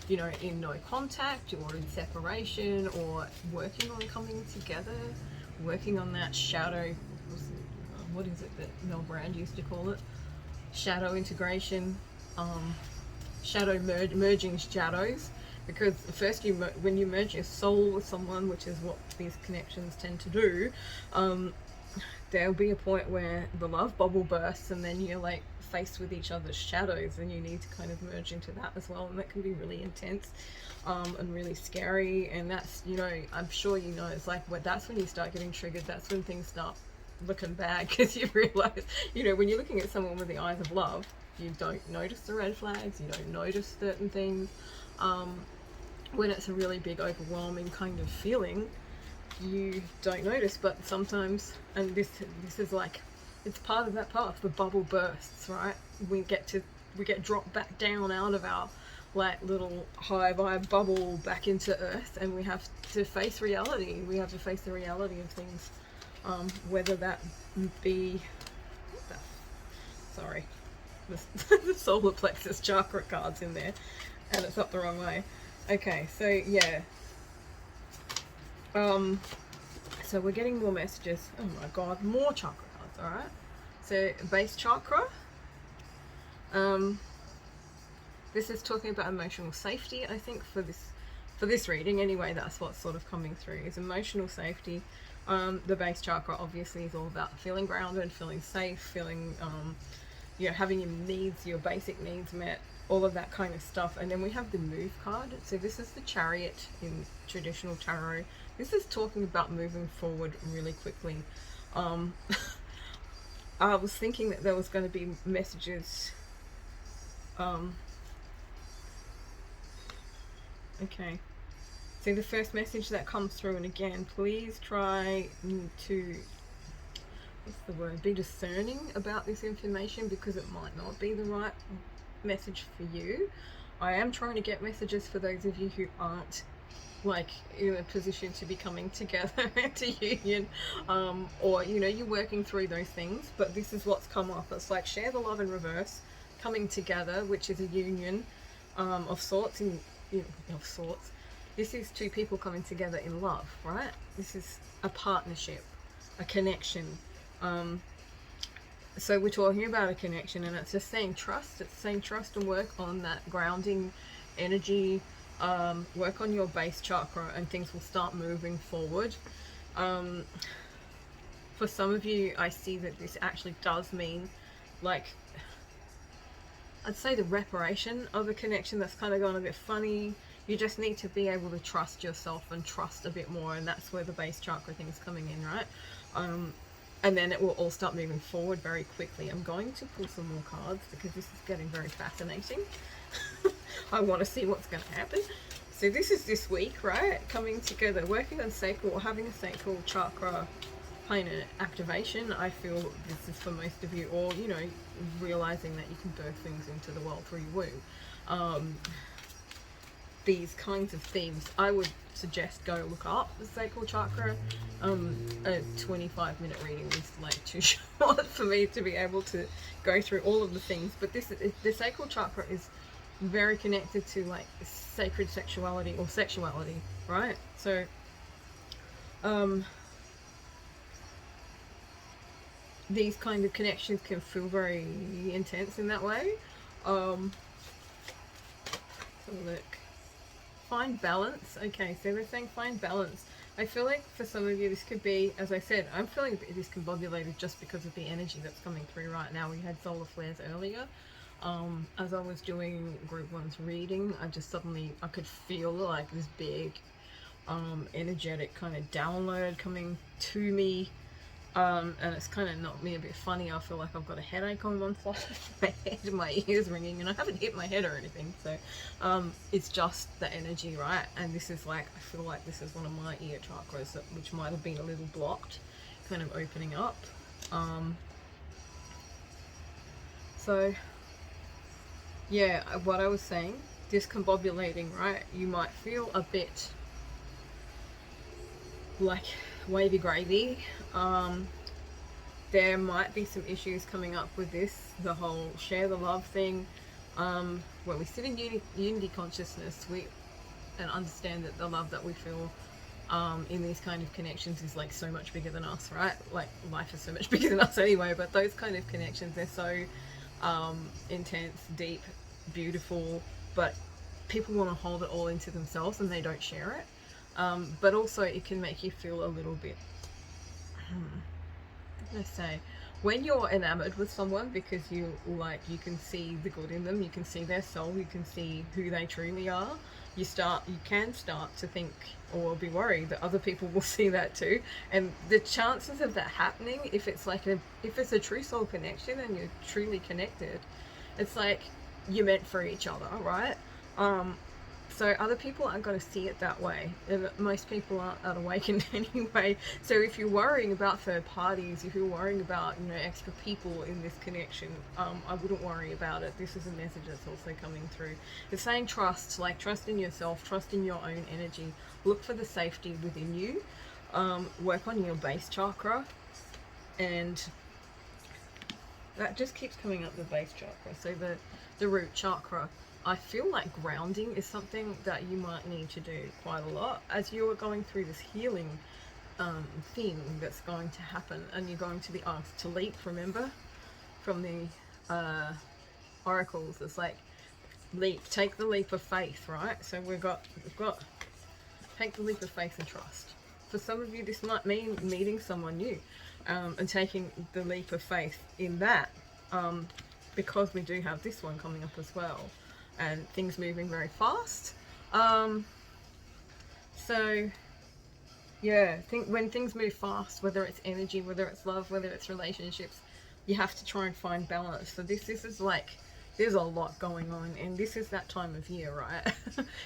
you know, in no contact or in separation, or working on coming together, working on that shadow. What is it that Mel Brand used to call it? Shadow integration. Shadow merging shadows, because first when you merge your soul with someone, which is what these connections tend to do, there'll be a point where the love bubble bursts, and then you're like faced with each other's shadows, and you need to kind of merge into that as well, and that can be really intense, and really scary. And that's, you know, I'm sure you know, it's like that's when you start getting triggered. That's when things start looking bad, because you realize, you know, when you're looking at someone with the eyes of love, you don't notice the red flags, you don't notice certain things. When it's a really big, overwhelming kind of feeling, you don't notice. But sometimes, and this is like, it's part of that path, the bubble bursts, right? We get dropped back down out of our like little high vibe bubble back into earth, and we have to face reality. We have to face the reality of things, whether that be, sorry, the solar plexus chakra card's in there, and it's up the wrong way. Okay, so yeah. So we're getting more messages. Oh my god, more chakra cards, alright? So base chakra. This is talking about emotional safety, I think, for this reading anyway. That's what's sort of coming through, is emotional safety. The base chakra obviously is all about feeling grounded, feeling safe, feeling you know, having your needs, your basic needs met, all of that kind of stuff. And then we have the move card. So this is the Chariot in traditional tarot. This is talking about moving forward really quickly. I was thinking that there was going to be messages. Okay. So the first message that comes through, and again, please try to, what's the word, be discerning about this information, because it might not be the right message for you. I am trying to get messages for those of you who aren't like in a position to be coming together into union, or you know, you're working through those things, but this is what's come up. It's like share the love in reverse, coming together, which is a union of sorts. This is two people coming together in love, right? This is a partnership, a connection. So we're talking about a connection, and it's just saying trust. It's saying trust and work on that grounding energy. Work on your base chakra, and things will start moving forward. For some of you, I see that this actually does mean, like, I'd say the reparation of a connection that's kind of gone a bit funny. You just need to be able to trust yourself and trust a bit more, and that's where the base chakra thing's coming in, right? And then it will all start moving forward very quickly. I'm going to pull some more cards, because this is getting very fascinating. I want to see what's going to happen. So this is this week, right? Coming together, working on sacral, or having a sacral chakra kind of activation. I feel this is for most of you, or, you know, realizing that you can birth things into the world through your womb. These kinds of themes, I would suggest go look up the sacral chakra. A 25-minute reading is like too short for me to be able to go through all of the things, but the sacral chakra is very connected to like sacred sexuality, or sexuality, right? So these kind of connections can feel very intense in that way. So look, find balance. Okay, so they're saying find balance. I feel like for some of you this could be, as I said, I'm feeling a bit discombobulated just because of the energy that's coming through right now. We had solar flares earlier. As I was doing group 1's reading, I could feel like this big energetic kind of download coming to me. And it's kind of knocked me a bit funny. I feel like I've got a headache on one side of my head and my ears ringing, and I haven't hit my head or anything, so it's just the energy, right? And this is like, I feel like this is one of my ear chakras which might have been a little blocked, kind of opening up. So yeah, what I was saying, discombobulating, right? You might feel a bit like wavy gravy. There might be some issues coming up with this, the whole share the love thing. When we sit in unity consciousness, and understand that the love that we feel in these kind of connections is like so much bigger than us, right? Like life is so much bigger than us anyway, but those kind of connections, they're so intense, deep, beautiful, but people want to hold it all into themselves and they don't share it. But also it can make you feel a little bit, let's say, when you're enamored with someone because you can see the good in them, you can see their soul, you can see who they truly are, you can start to think or be worried that other people will see that too. And the chances of that happening, if it's a true soul connection and you're truly connected, it's like you're meant for each other, right? So other people aren't going to see it that way. Most people aren't awakened anyway. So if you're worrying about third parties, if you're worrying about, extra people in this connection, I wouldn't worry about it. This is a message that's also coming through. It's saying trust, like trust in yourself, trust in your own energy. Look for the safety within you. Work on your base chakra. And that just keeps coming up, the base chakra. So the root chakra. I feel like grounding is something that you might need to do quite a lot as you're going through this healing thing that's going to happen, and you're going to be asked to leap, remember, from the oracles. It's like leap, take the leap of faith, right? So we've got take the leap of faith and trust. For some of you, this might mean meeting someone new, and taking the leap of faith in that, because we do have this one coming up as well. And things moving very fast. So yeah, when things move fast, whether it's energy, whether it's love, whether it's relationships, you have to try and find balance. So this is like, there's a lot going on, and this is that time of year, right?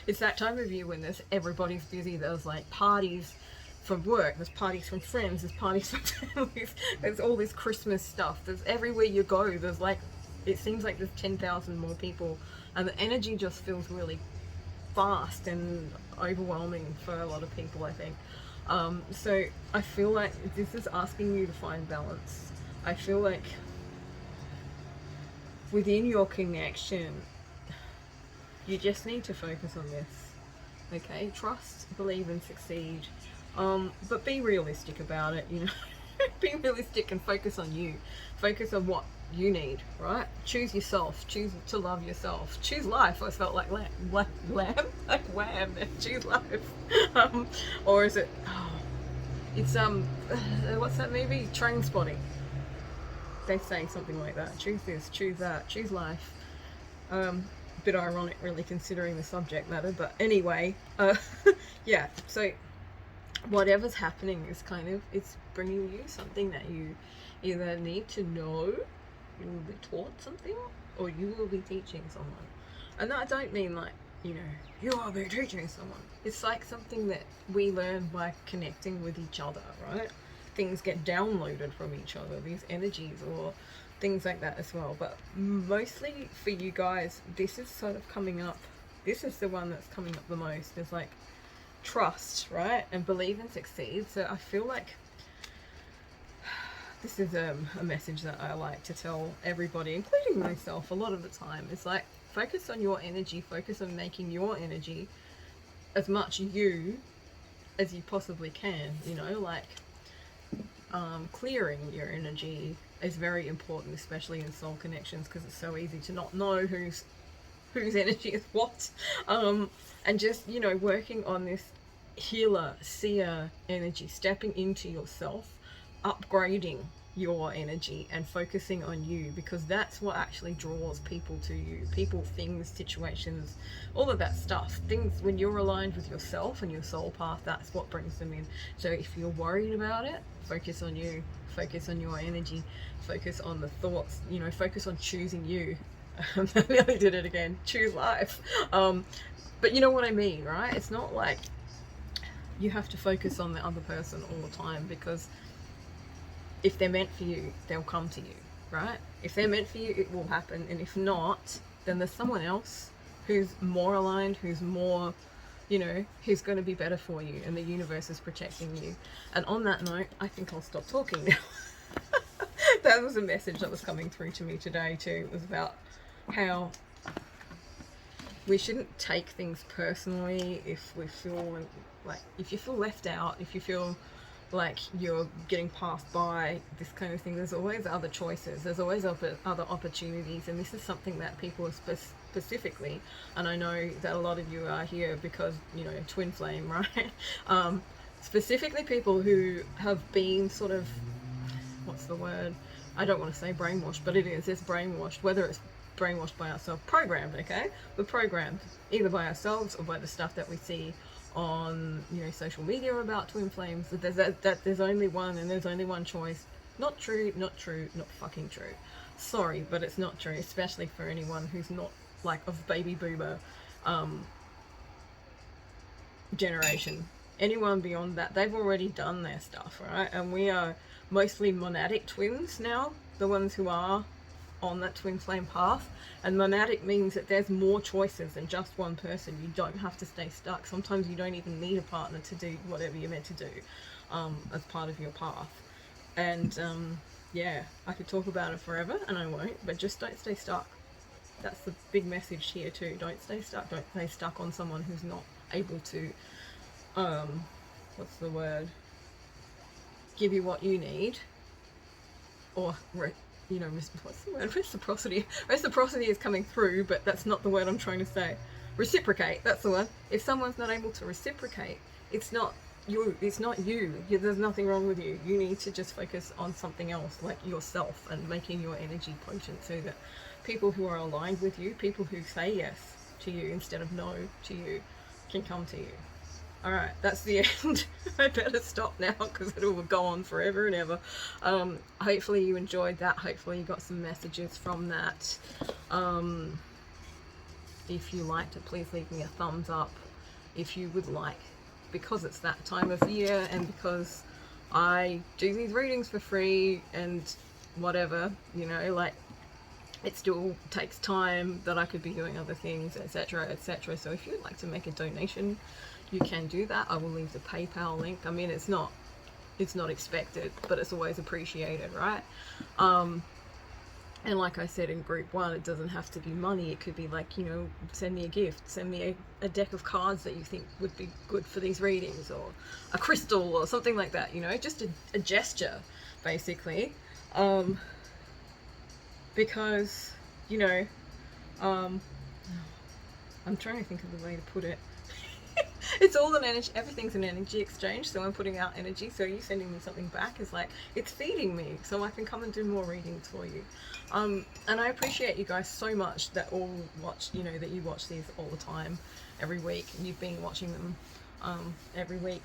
It's that time of year when everybody's busy. There's like parties from work, there's parties from friends, there's parties from families, there's all this Christmas stuff. There's everywhere you go, there's like, it seems like there's 10,000 more people, and the energy just feels really fast and overwhelming for a lot of people, I think. So I feel like this is asking you to find balance. I feel like within your connection, you just need to focus on this. Okay, trust, believe, and succeed. But be realistic about it, Be realistic and focus on you. Focus on what you need, right? Choose yourself. Choose to love yourself. Choose life. I felt like lamb? Like wham. Choose life. Or is it? Oh, it's what's that movie? Trainspotting. They say something like that. Choose this. Choose that. Choose life. Bit ironic, really, considering the subject matter. But anyway, yeah. So whatever's happening is it's bringing you something that you either need to know, you will be taught something, or you will be teaching someone. And I don't mean like, you will be teaching someone. It's like something that we learn by connecting with each other, right? Things get downloaded from each other, these energies or things like that as well. But mostly for you guys, this is sort of coming up. This is the one that's coming up the most. It's like trust, right? And believe and succeed. So I feel like this is a message that I like to tell everybody, including myself, a lot of the time. It's like, focus on your energy, focus on making your energy as much you as you possibly can, like clearing your energy is very important, especially in soul connections, because it's so easy to not know whose energy is what. And just, working on this healer, seer energy, stepping into yourself, upgrading your energy and focusing on you, because that's what actually draws people to you. People, things, situations, all of that stuff. Things, when you're aligned with yourself and your soul path, that's what brings them in. So if you're worried about it, focus on you, focus on your energy, focus on the thoughts, you know, focus on choosing you. I nearly did it again. Choose life. But you know what I mean, right? It's not like you have to focus on the other person all the time, because if they're meant for you, they'll come to you, right? If they're meant for you, it will happen. And if not, then there's someone else who's more aligned, who's more, you know, who's going to be better for you, and the universe is protecting you. And on that note, I think I'll stop talking now. That was a message that was coming through to me today too. It was about how we shouldn't take things personally if we feel like, if you feel left out, if you feel like you're getting passed by, this kind of thing, there's always other choices, there's always other opportunities. And this is something that people are specifically, and I know that a lot of you are here because, you know, twin flame, right? Specifically people who have been sort of, what's the word, I don't want to say brainwashed, but it's brainwashed, whether it's brainwashed by ourselves, programmed, okay? We're programmed either by ourselves or by the stuff that we see on, you know, social media about twin flames. That there's only one, and there's only one choice. Not true, not true, not fucking true. Sorry, but it's not true, especially for anyone who's not like of baby boomer generation. Anyone beyond that, they've already done their stuff, right? And we are mostly monadic twins now, the ones who are on that twin flame path. And monadic means that there's more choices than just one person. You don't have to stay stuck. Sometimes you don't even need a partner to do whatever you're meant to do as part of your path. And yeah, I could talk about it forever, and I won't, but just don't stay stuck. That's the big message here too. Don't stay stuck. Don't stay stuck on someone who's not able to what's the word, give you what you need, or you know, what's the word, reciprocity is coming through, but that's not the word I'm trying to say. Reciprocate, that's the one. If someone's not able to reciprocate, it's not you, there's nothing wrong with you. You need to just focus on something else, like yourself, and making your energy potent, so that people who are aligned with you, people who say yes to you instead of no to you, can come to you. Alright, that's the end. I better stop now because it will go on forever and ever. Hopefully you enjoyed that. Hopefully you got some messages from that. If you liked it, please leave me a thumbs up. If you would like, because it's that time of year, and because I do these readings for free and whatever, you know, like, it still takes time that I could be doing other things, etc, etc. So if you'd like to make a donation, you can do that. I will leave the PayPal link. I mean, it's not expected, but it's always appreciated, right? And like I said in group 1, it doesn't have to be money. It could be like, you know, send me a gift, send me a deck of cards that you think would be good for these readings, or a crystal or something like that, you know, just a gesture, basically. Because, you know, I'm trying to think of the way to put it. It's all an energy, everything's an energy exchange, so I'm putting out energy, so you sending me something back is like, it's feeding me, so I can come and do more readings for you. And I appreciate you guys so much that all watch, you know, that you watch these all the time, every week, and you've been watching them every week.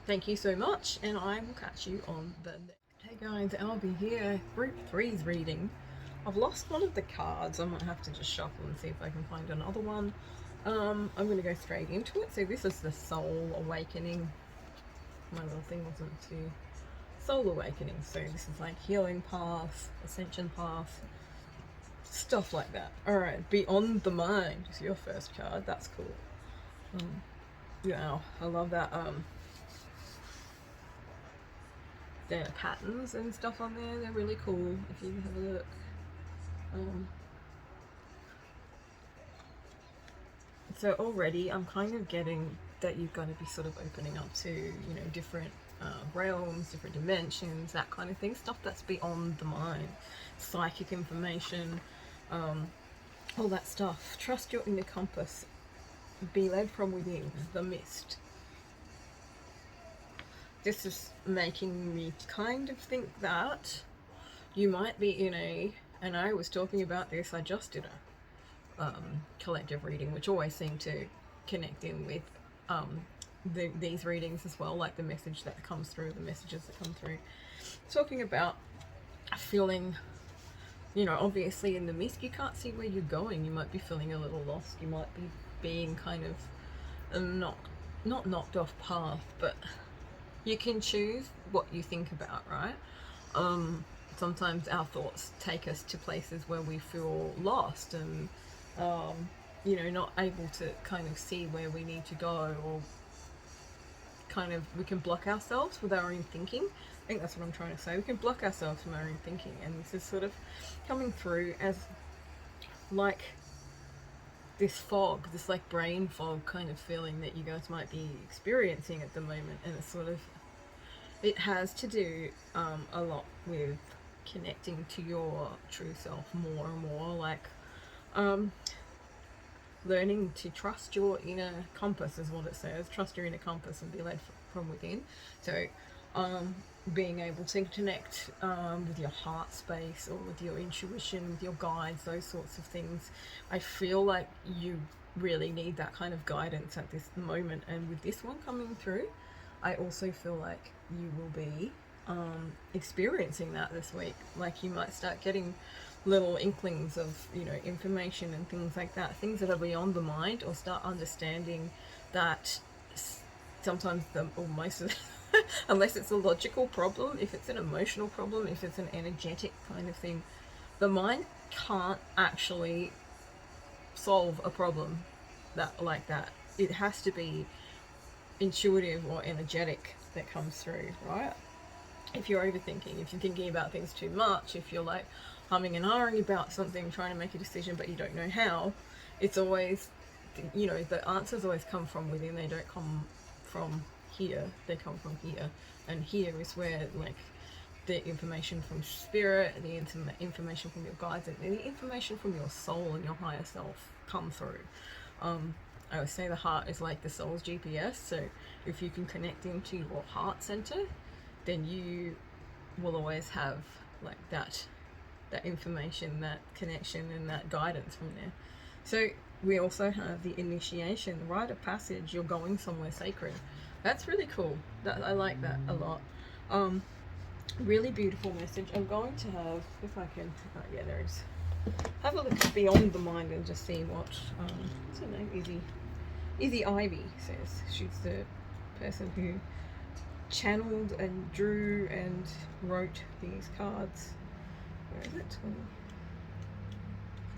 Thank you so much, and I will catch you on the next. Hey guys, I'll be here, group 3's reading. I've lost one of the cards. I might have to just shuffle and see if I can find another one. I'm going to go straight into it. So this is the Soul Awakening. My little thing wasn't too... Soul Awakening. So this is like Healing Path, Ascension Path, stuff like that. Alright, Beyond the Mind is your first card. That's cool. Yeah, I love that. There are patterns and stuff on there. They're really cool if you have a look. So already I'm kind of getting that you're going to be sort of opening up to, you know, different realms, different dimensions, that kind of thing, stuff that's beyond the mind, psychic information, all that stuff. Trust your inner compass, be led from within, the mist. This is making me kind of think that You might be in and I was talking about this, I just did a collective reading, which always seem to connect in with these readings as well, like the message that comes through, the messages that come through. Talking about feeling, obviously in the mist you can't see where you're going. You might be feeling a little lost. You might be being kind of not knocked off path, but you can choose what you think about, right? Sometimes our thoughts take us to places where we feel lost and not able to kind of see where we need to go, or kind of we can block ourselves with our own thinking. I think that's what I'm trying to say. We can block ourselves from our own thinking, and this is sort of coming through as like this fog, this like brain fog kind of feeling that you guys might be experiencing at the moment. And it's sort of, it has to do a lot with connecting to your true self more and more, like learning to trust your inner compass is what it says. Trust your inner compass and be led from within. So being able to connect with your heart space, or with your intuition, with your guides, those sorts of things. I feel like you really need that kind of guidance at this moment, and with this one coming through, I also feel like you will be experiencing that this week. Like you might start getting little inklings of information and things like that, things that are beyond the mind, or start understanding that sometimes or most of unless it's a logical problem, if it's an emotional problem, if it's an energetic kind of thing, the mind can't actually solve a problem like that. It has to be intuitive or energetic that comes through, right? If you're overthinking, if you're thinking about things too much, if you're like humming and hawing about something, trying to make a decision but you don't know how, it's always, the answers always come from within. They don't come from here, they come from here. And here is where like the information from spirit, the information from your guides, and the information from your soul and your higher self come through. I always say the heart is like the soul's GPS. So if you can connect into your heart center, then you will always have like that information, that connection, and that guidance from there. So we also have the initiation, the rite of passage. You're going somewhere sacred. That's really cool. I like that a lot. Really beautiful message. I'm going to have, if I can, yeah, there is. Have a look beyond the mind and just see what, what's her name? Izzy Ivy says. She's the person who channeled and drew and wrote these cards. Where is it?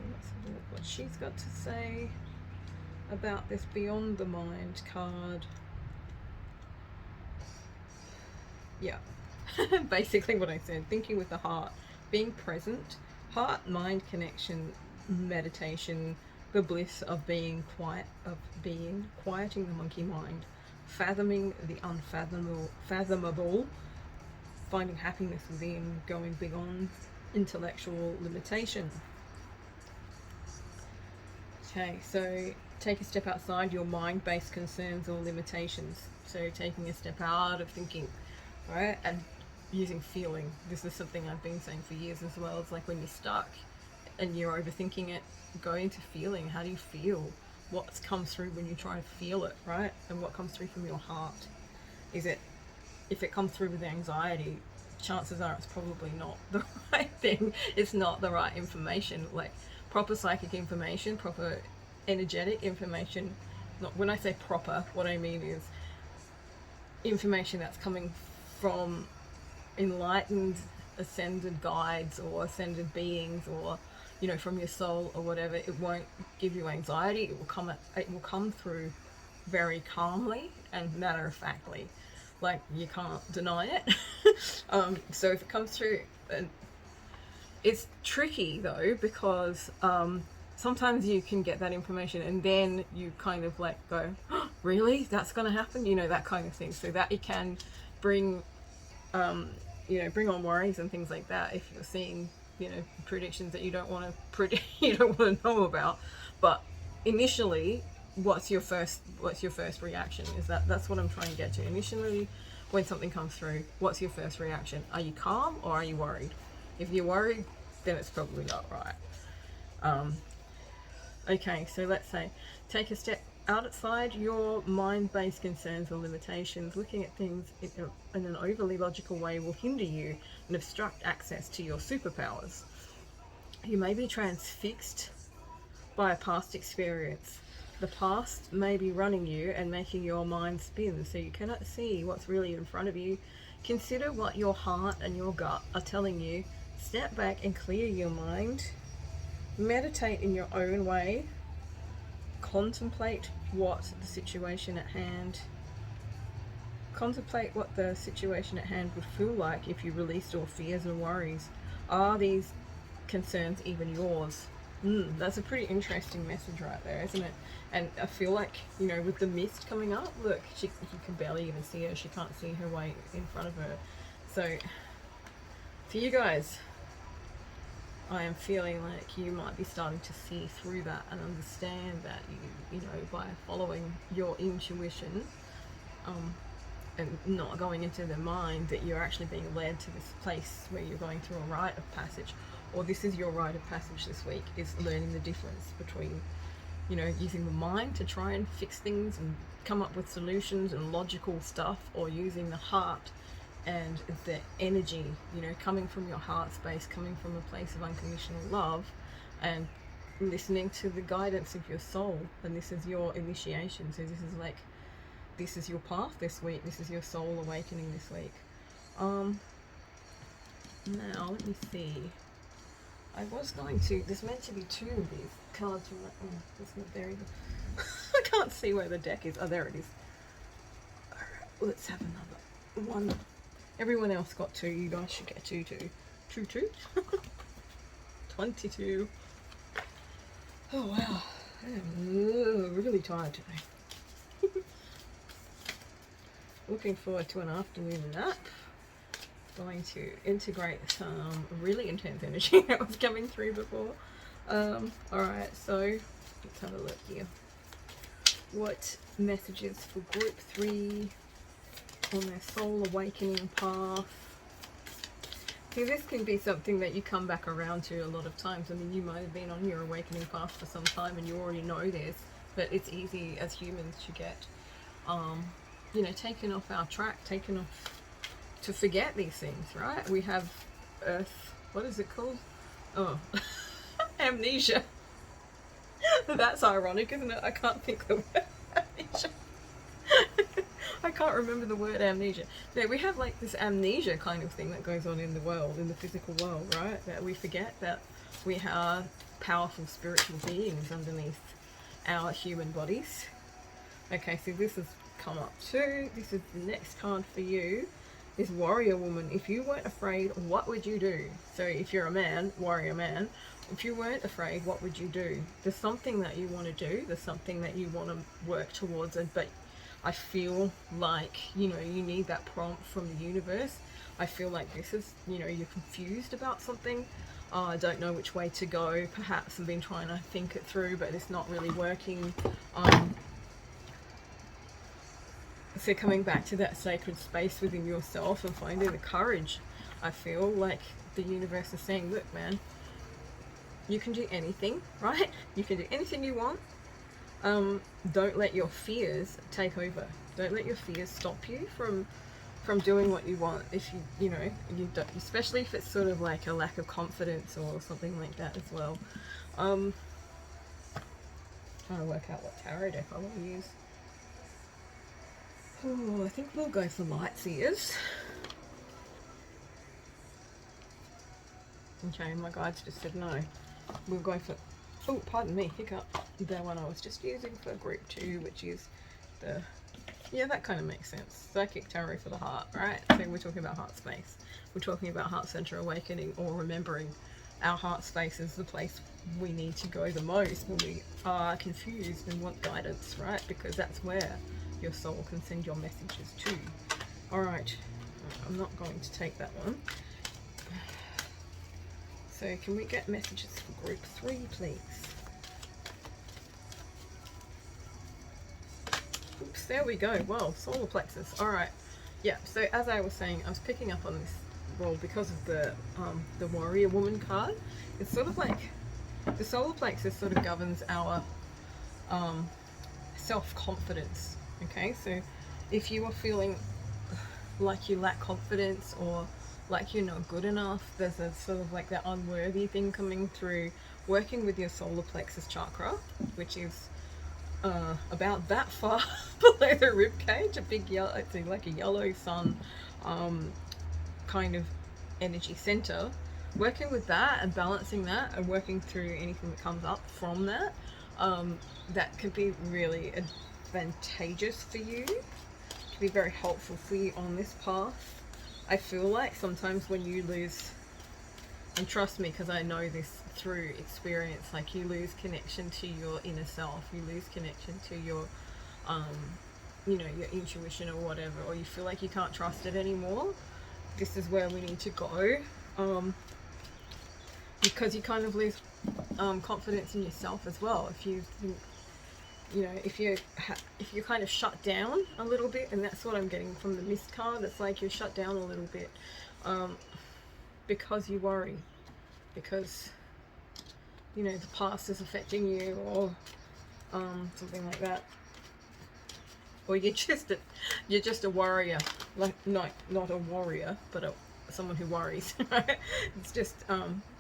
Let's have a look what she's got to say about this beyond the mind card. Yeah, basically what I said. Thinking with the heart, being present, heart-mind connection, meditation, the bliss of being quiet, quieting the monkey mind, fathoming the unfathomable, finding happiness within, going beyond intellectual limitation. Okay, so take a step outside your mind-based concerns or limitations. So taking a step out of thinking, right, and using feeling. This is something I've been saying for years as well. It's like when you're stuck and you're overthinking it, go into feeling. How do you feel? What comes through when you try to feel it, right? And what comes through from your heart? If it comes through with anxiety, chances are it's probably not the right thing. It's not the right information. Like proper psychic information, proper energetic information. Not when I say proper, what I mean is information that's coming from enlightened ascended guides or ascended beings, or from your soul or whatever. It won't give you anxiety. It will come through very calmly and matter-of-factly. Like you can't deny it. So if it comes through, and it's tricky though, because sometimes you can get that information and then you kind of like go, oh, really, that's going to happen, that kind of thing. So that it can bring bring on worries and things like that if you're seeing predictions that you don't want to know about. But initially, what's your first reaction? That's what I'm trying to get to. Initially, when something comes through, what's your first reaction? Are you calm or are you worried? If you're worried, then it's probably not right. Okay, so let's say take a step outside your mind-based concerns or limitations. Looking at things in an overly logical way will hinder you and obstruct access to your superpowers. You may be transfixed by a past experience. The past may be running you and making your mind spin, so you cannot see what's really in front of you. Consider what your heart and your gut are telling you. Step back and clear your mind. Meditate in your own way. Contemplate what the situation at hand would feel like if you released your fears and worries. Are these concerns even yours? That's a pretty interesting message right there, isn't it? And I feel like, you know, with the mist coming up, look, you can barely even see her. She can't see her way in front of her. So for you guys, I am feeling like you might be starting to see through that and understand that you know, by following your intuition, and not going into the mind, that you're actually being led to this place where you're going through a rite of passage, or this is your rite of passage this week, is learning the difference between, you know, using the mind to try and fix things and come up with solutions and logical stuff, or using the heart and the energy, you know, coming from your heart space, coming from a place of unconditional love, and listening to the guidance of your soul. And this is your initiation. So this is your path this week. This is your soul awakening this week. Now let me see. I was going to, there's meant to be two of these cards from that one. It's not there either. I can't see where the deck is. Oh, there it is. Alright, let's have another one. Everyone else got two. You guys should get two too. Two? 22. Oh wow. I am really tired today. Looking forward to an afternoon nap. Going to integrate some really intense energy that was coming through before. Alright, so let's have a look here. What messages for group 3 on their soul awakening path? See, this can be something that you come back around to a lot of times. I mean, you might have been on your awakening path for some time and you already know this, but it's easy as humans to get, you know, taken off our track, taken off, to forget these things, right? We have Earth, what is it called? Oh, amnesia. That's ironic, isn't it? I can't think the word amnesia. I can't remember the word amnesia. Yeah, we have like this amnesia kind of thing that goes on in the world, in the physical world, right? That we forget that we are powerful spiritual beings underneath our human bodies. Okay, so this has come up too. This is the next card for you. Is warrior woman. If you weren't afraid, what would you do? So if you're a man, warrior man, if you weren't afraid, what would you do? There's something that you want to do. There's something that you want to work towards it, but I feel like, you know, you need that prompt from the universe. I feel like this is, you know, you're confused about something. I don't know which way to go. Perhaps I've been trying to think it through, but it's not really working. So coming back to that sacred space within yourself and finding the courage, I feel like the universe is saying, look, man, you can do anything, right? You can do anything you want. Don't let your fears take over. Don't let your fears stop you from doing what you want. If you know, you don't, especially if it's sort of like a lack of confidence or something like that as well. Trying to work out what tarot deck I want to use. Oh, I think we'll go for light seers. Okay, my guides just said no. We'll go for, oh, pardon me, hiccup. The one I was just using for group 2, which is the, yeah, that kind of makes sense. Psychic tarot for the heart, right? So we're talking about heart space. We're talking about heart center awakening, or remembering our heart space is the place we need to go the most when we are confused and want guidance, right? Because that's where your soul can send your messages to. Alright, I'm not going to take that one. So can we get messages for group 3, please? Oops, there we go. Well, solar plexus. Alright. Yeah, so as I was saying, I was picking up on well, because of the warrior woman card, it's sort of like the solar plexus sort of governs our self-confidence. Okay, so if you are feeling like you lack confidence or like you're not good enough, there's a sort of like that unworthy thing coming through. Working with your solar plexus chakra, which is about that far below the rib cage, a big yellow, it's like a yellow sun kind of energy center. Working with that and balancing that and working through anything that comes up from that, that could be really advantageous for you. It could be very helpful for you on this path. I feel like sometimes when you lose, and trust me because I know this through experience, like you lose connection to your inner self, you lose connection to your you know, your intuition or whatever, or you feel like you can't trust it anymore. This is where we need to go, because you kind of lose confidence in yourself as well. If you think, you know, if you're kind of shut down a little bit, and that's what I'm getting from the mist card. It's like you're shut down a little bit because you worry, because, you know, the past is affecting you, or something like that, or you're just a warrior, like not a warrior, but someone who worries. Right? It's just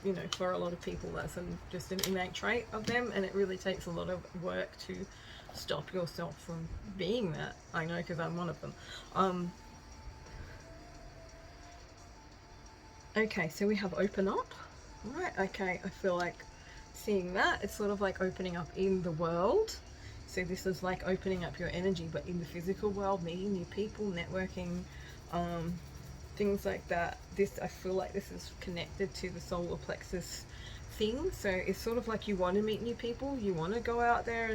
you know, for a lot of people that's just an innate trait of them, and it really takes a lot of work to stop yourself from being that. I know, because I'm one of them. Okay, so we have open up. Right, okay, I feel like seeing that, it's sort of like opening up in the world. So this is like opening up your energy, but in the physical world, meeting new people, networking, things like that. This, I feel like this is connected to the solar plexus thing. So it's sort of like you want to meet new people, you want to go out there,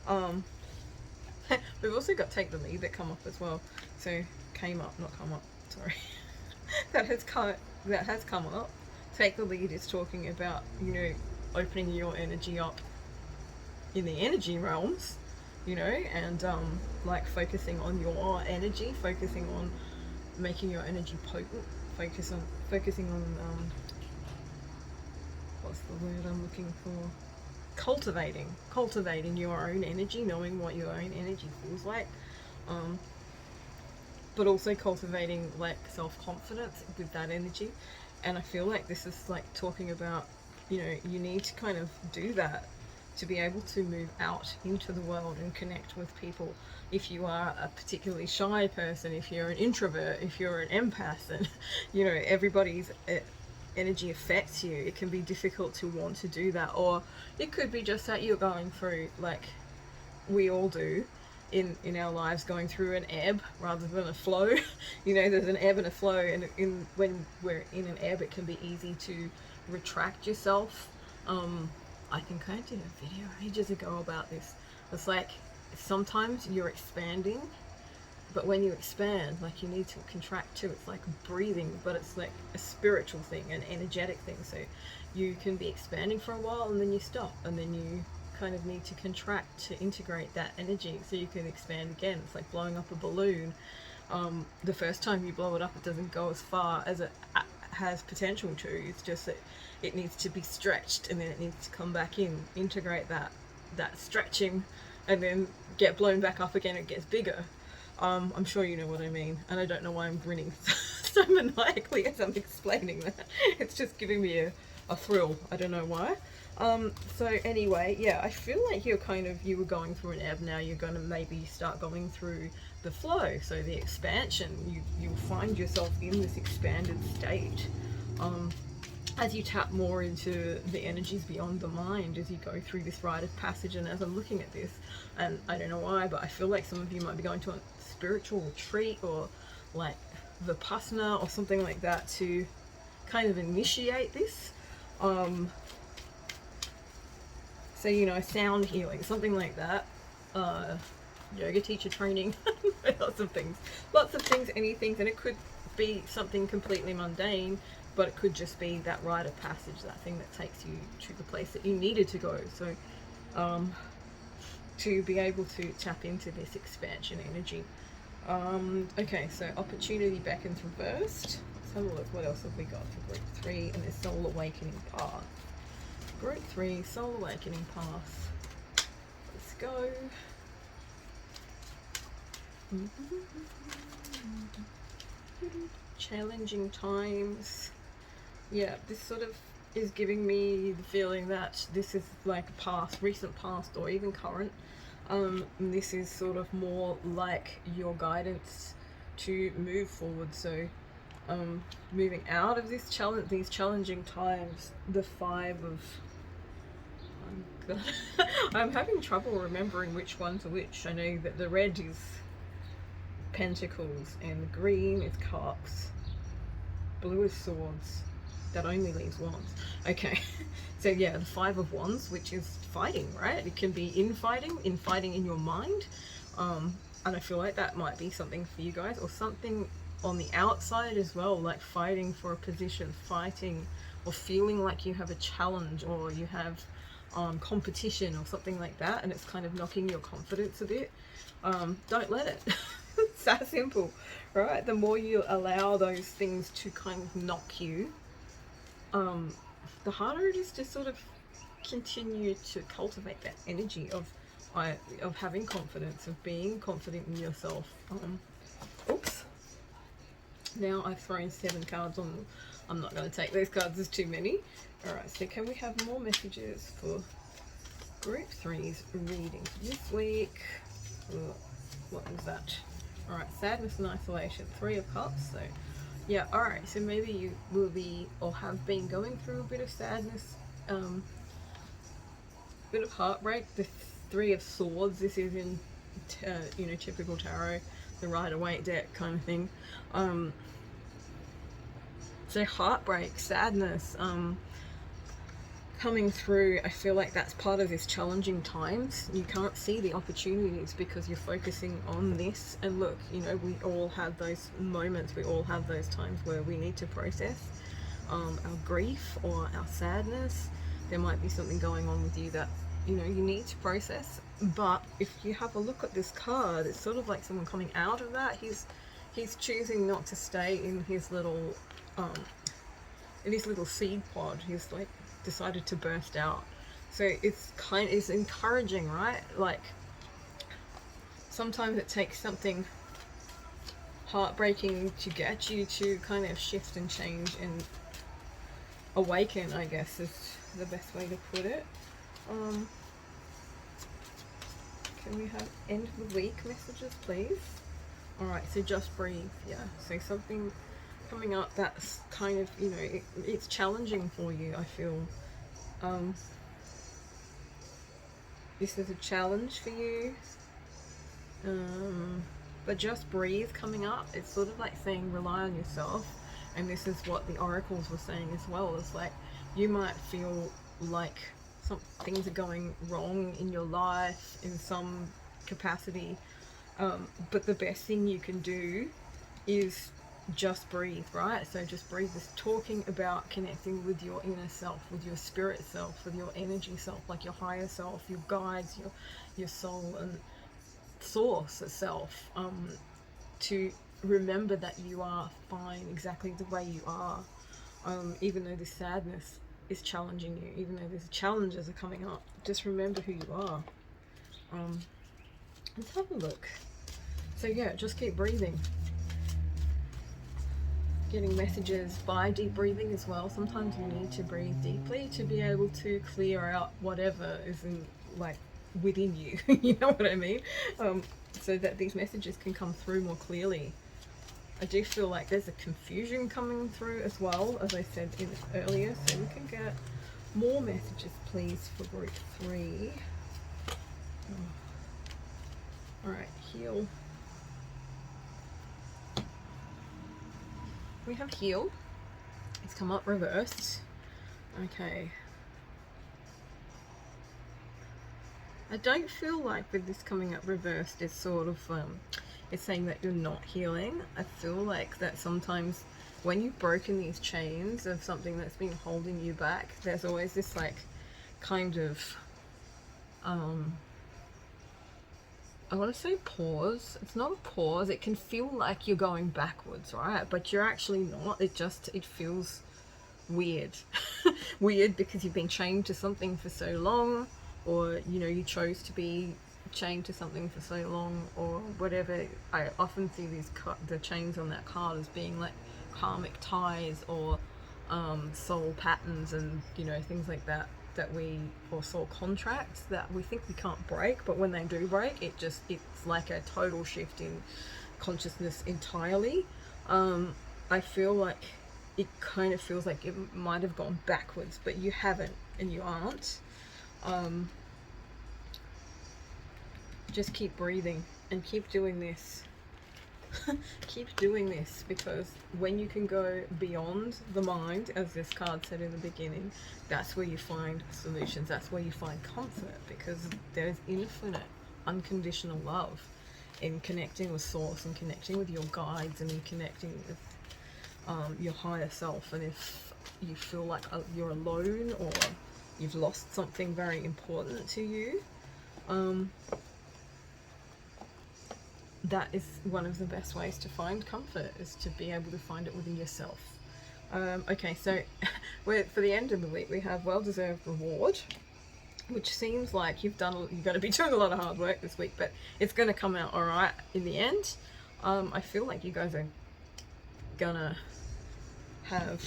and we've also got take the lead that come up as well. So came up, not come up, sorry. that has come up. Take the lead is talking about, you know, opening your energy up in the energy realms, you know, and like focusing on your energy, focusing on making your energy potent, focusing on what's the word I'm looking for? Cultivating your own energy, knowing what your own energy feels like, but also cultivating like self-confidence with that energy. And I feel like this is like talking about, you know, you need to kind of do that to be able to move out into the world and connect with people. If you are a particularly shy person, if you're an introvert, if you're an empath, and, you know, everybody's energy affects you, it can be difficult to want to do that. Or it could be just that you're going through, like we all do in our lives, going through an ebb rather than a flow. You know, there's an ebb and a flow, and when we're in an ebb, it can be easy to retract yourself. I think I did a video ages ago about this. It's like sometimes you're expanding, but when you expand, like you need to contract too. It's like breathing, but it's like a spiritual thing, an energetic thing. So you can be expanding for a while and then you stop, and then you kind of need to contract to integrate that energy so you can expand again. It's like blowing up a balloon. The first time you blow it up, it doesn't go as far as it has potential to. It's just that it needs to be stretched, and then it needs to come back in, integrate that stretching, and then get blown back up again. It gets bigger. I'm sure you know what I mean, and I don't know why I'm grinning so maniacally as I'm explaining that. It's just giving me a thrill. I don't know why. So anyway, yeah, I feel like you were going through an ebb. Now you're going to maybe start going through the flow. So the expansion, you'll find yourself in this expanded state. As you tap more into the energies beyond the mind, as you go through this rite of passage. And as I'm looking at this, and I don't know why, but I feel like some of you might be going to a spiritual retreat, or like Vipassana or something like that, to kind of initiate this. So, you know, sound healing, something like that. Yoga teacher training, lots of things, anything. And it could be something completely mundane, but it could just be that rite of passage, that thing that takes you to the place that you needed to go. So to be able to tap into this expansion energy. Okay, so opportunity beckons reversed. What's have a look. What else have we got for group 3 and this Soul Awakening path? Group 3, Soul Awakening path. Let's go. Challenging times. Yeah, this sort of is giving me the feeling that this is like past, recent past, or even current. This is sort of more like your guidance to move forward. So moving out of this challenge, these challenging times. The 5 of I'm having trouble remembering which one's which. I know that the red is Pentacles and the green is Cups. Blue is Swords. That only leaves Wands. Okay, so yeah, the 5 of Wands, which is fighting, right? It can be fighting in your mind. And I feel like that might be something for you guys, or something on the outside as well, like fighting for a position, fighting or feeling like you have a challenge, or you have competition or something like that, and it's kind of knocking your confidence a bit. Don't let it. It's that simple, right? The more you allow those things to kind of knock you, the harder it is to sort of continue to cultivate that energy of having confidence, of being confident in yourself. Oops. Now I've thrown 7 cards on them. I'm not going to take these cards, there's too many. Alright, so can we have more messages for group 3's reading this week? What was that? Alright, sadness and isolation, 3 of Cups. So yeah, alright, so maybe you will be or have been going through a bit of sadness, bit of heartbreak. The 3 of Swords, this is in you know, typical tarot, the Rider-Waite deck kind of thing. So heartbreak, sadness, coming through. I feel like that's part of this challenging times. You can't see the opportunities because you're focusing on this. And look, you know, we all have those moments, we all have those times where we need to process our grief or our sadness. There might be something going on with you that, you know, you need to process. But if you have a look at this card, it's sort of like someone coming out of that. He's choosing not to stay in his little seed pod. He's like decided to burst out. So it's encouraging, right? Like sometimes it takes something heartbreaking to get you to kind of shift and change and awaken, I guess is the best way to put it. Can we have end of the week messages, please? Alright, so just breathe. Yeah, so something coming up that's kind of, you know, it's challenging for you, I feel. This is a challenge for you, but just breathe coming up. It's sort of like saying rely on yourself, and this is what the oracles were saying as well. It's like you might feel like some things are going wrong in your life in some capacity, but the best thing you can do is just breathe, right? So just breathe. This talking about connecting with your inner self, with your spirit self, with your energy self, like your higher self, your guides, your soul and source itself, to remember that you are fine exactly the way you are, even though this sadness is challenging you, even though these challenges are coming up, just remember who you are. Let's have a look. So yeah, just keep breathing. Getting messages by deep breathing as well. Sometimes you need to breathe deeply to be able to clear out whatever is in, like, within you. You know what I mean? So that these messages can come through more clearly. I do feel like there's a confusion coming through as well, as I said earlier. So we can get more messages, please, for group 3. Alright, heal. We have heal. It's come up reversed. Okay. I don't feel like with this coming up reversed, it's sort of, it's saying that you're not healing. I feel like that sometimes when you've broken these chains of something that's been holding you back, there's always this like kind of I want to say pause. It's not a pause. It can feel like you're going backwards, right? But you're actually not. It feels weird. Weird because you've been chained to something for so long, or you chose to be chained to something for so long, or whatever. I often see the chains on that card as being like karmic ties, or soul patterns, and things like that or soul contracts that we think we can't break, but when they do break, it's like a total shift in consciousness entirely. I feel like it kind of feels like it might have gone backwards, but you haven't, and you aren't. Just keep breathing and keep doing this. Keep doing this, because when you can go beyond the mind, as this card said in the beginning, that's where you find solutions, that's where you find comfort, because there's infinite unconditional love in connecting with source and connecting with your guides and in connecting with your higher self. And if you feel like you're alone, or you've lost something very important to you, that is one of the best ways to find comfort, is to be able to find it within yourself. Okay, so for the end of the week, we have well-deserved reward, which seems like you're going to be doing a lot of hard work this week, but it's going to come out all right in the end. I feel like you guys are gonna have,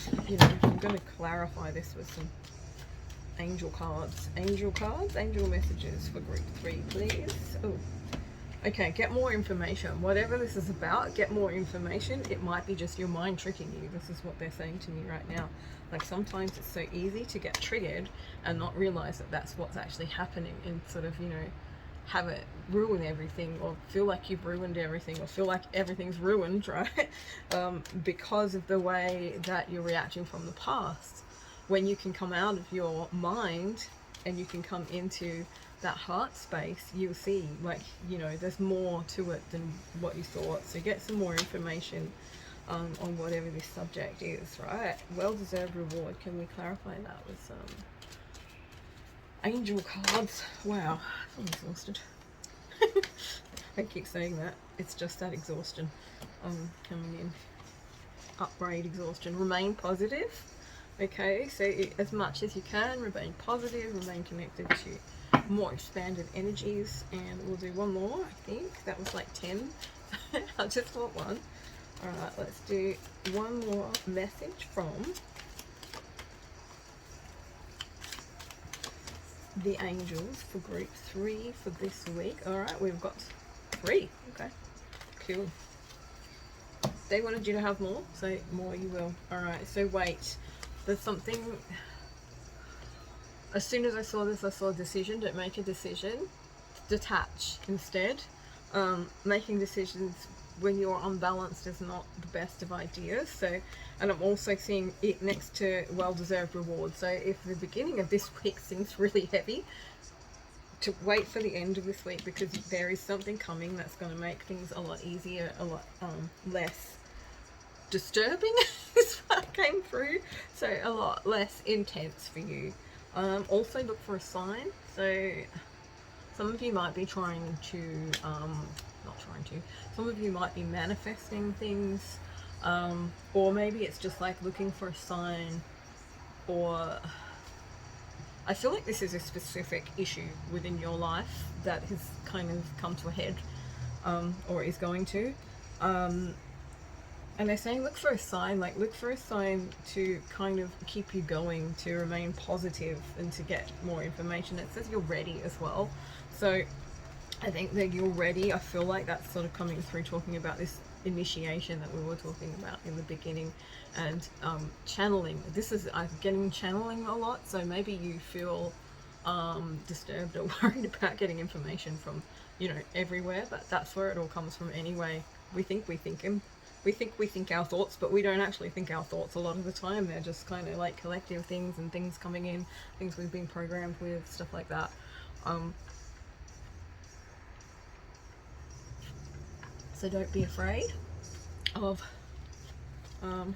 I'm going to clarify this with some angel cards. Angel messages for group 3, please. Oh. Okay, get more information. Whatever this is about, get more information. It might be just your mind tricking you. This is what they're saying to me right now. Like, sometimes it's so easy to get triggered and not realize that that's what's actually happening, and sort of, have it ruin everything, or feel like you've ruined everything, or feel like everything's ruined, right? Because of the way that you're reacting from the past. When you can come out of your mind and you can come into that heart space, you'll see, like, there's more to it than what you thought. So get some more information on whatever this subject is, right? Well-deserved reward. Can we clarify that with some angel cards? Wow, I'm exhausted. I keep saying that. It's just that exhaustion coming in. Upgrade exhaustion. Remain positive. Okay, so as much as you can, remain positive, remain connected to more expanded energies. And we'll do one more. I think that was like 10. I just want one. All right, let's do one more message from the angels for group 3 for this week. All right, we've got 3. Okay, cool. They wanted you to have more, so more you will. All right, so wait, there's something. As soon as I saw this, I saw a decision. Don't make a decision. Detach instead. Making decisions when you're unbalanced is not the best of ideas. So, and I'm also seeing it next to well-deserved reward. So if the beginning of this week seems really heavy, to wait for the end of this week, because there is something coming that's going to make things a lot easier, a lot less disturbing is what came through. So a lot less intense for you. Also look for a sign. So some of you might be trying to, some of you might be manifesting things, or maybe it's just like looking for a sign, or I feel like this is a specific issue within your life that has kind of come to a head, or is going to. And they're saying look for a sign, like look for a sign to kind of keep you going, to remain positive and to get more information. It says you're ready as well. So I think that you're ready. I feel like that's sort of coming through, talking about this initiation that we were talking about in the beginning, and channeling. This is, I'm getting channeling a lot, so maybe you feel disturbed or worried about getting information from, everywhere, but that's where it all comes from anyway. We think our thoughts, but we don't actually think our thoughts a lot of the time. They're just kind of like collective things and things coming in, things we've been programmed with, stuff like that. So don't be afraid of, of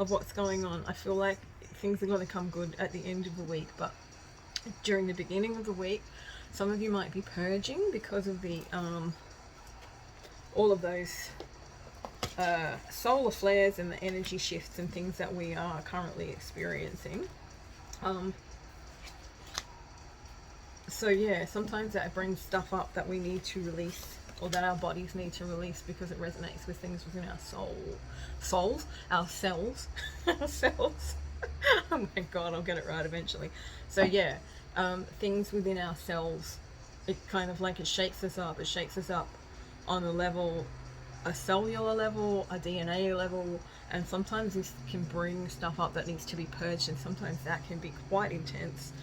what's going on. I feel like things are going to come good at the end of the week, but during the beginning of the week, Some of you might be purging because of the all of those solar flares and the energy shifts and things that we are currently experiencing. So yeah, sometimes that brings stuff up that we need to release, or that our bodies need to release, because it resonates with things within our souls, our cells, our cells. Oh my god, I'll get it right eventually. So yeah, things within our cells, it kind of like, it shakes us up. It shakes us up on a level, a cellular level, a DNA level, and sometimes this can bring stuff up that needs to be purged, and sometimes that can be quite intense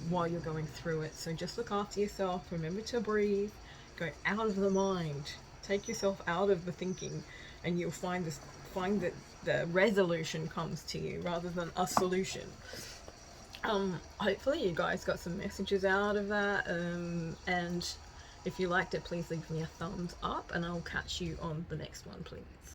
while you're going through it. So just look after yourself, remember to breathe, go out of the mind, take yourself out of the thinking, and you'll find that the resolution comes to you rather than a solution. Hopefully you guys got some messages out of that, and if you liked it, please leave me a thumbs up, and I'll catch you on the next one, please.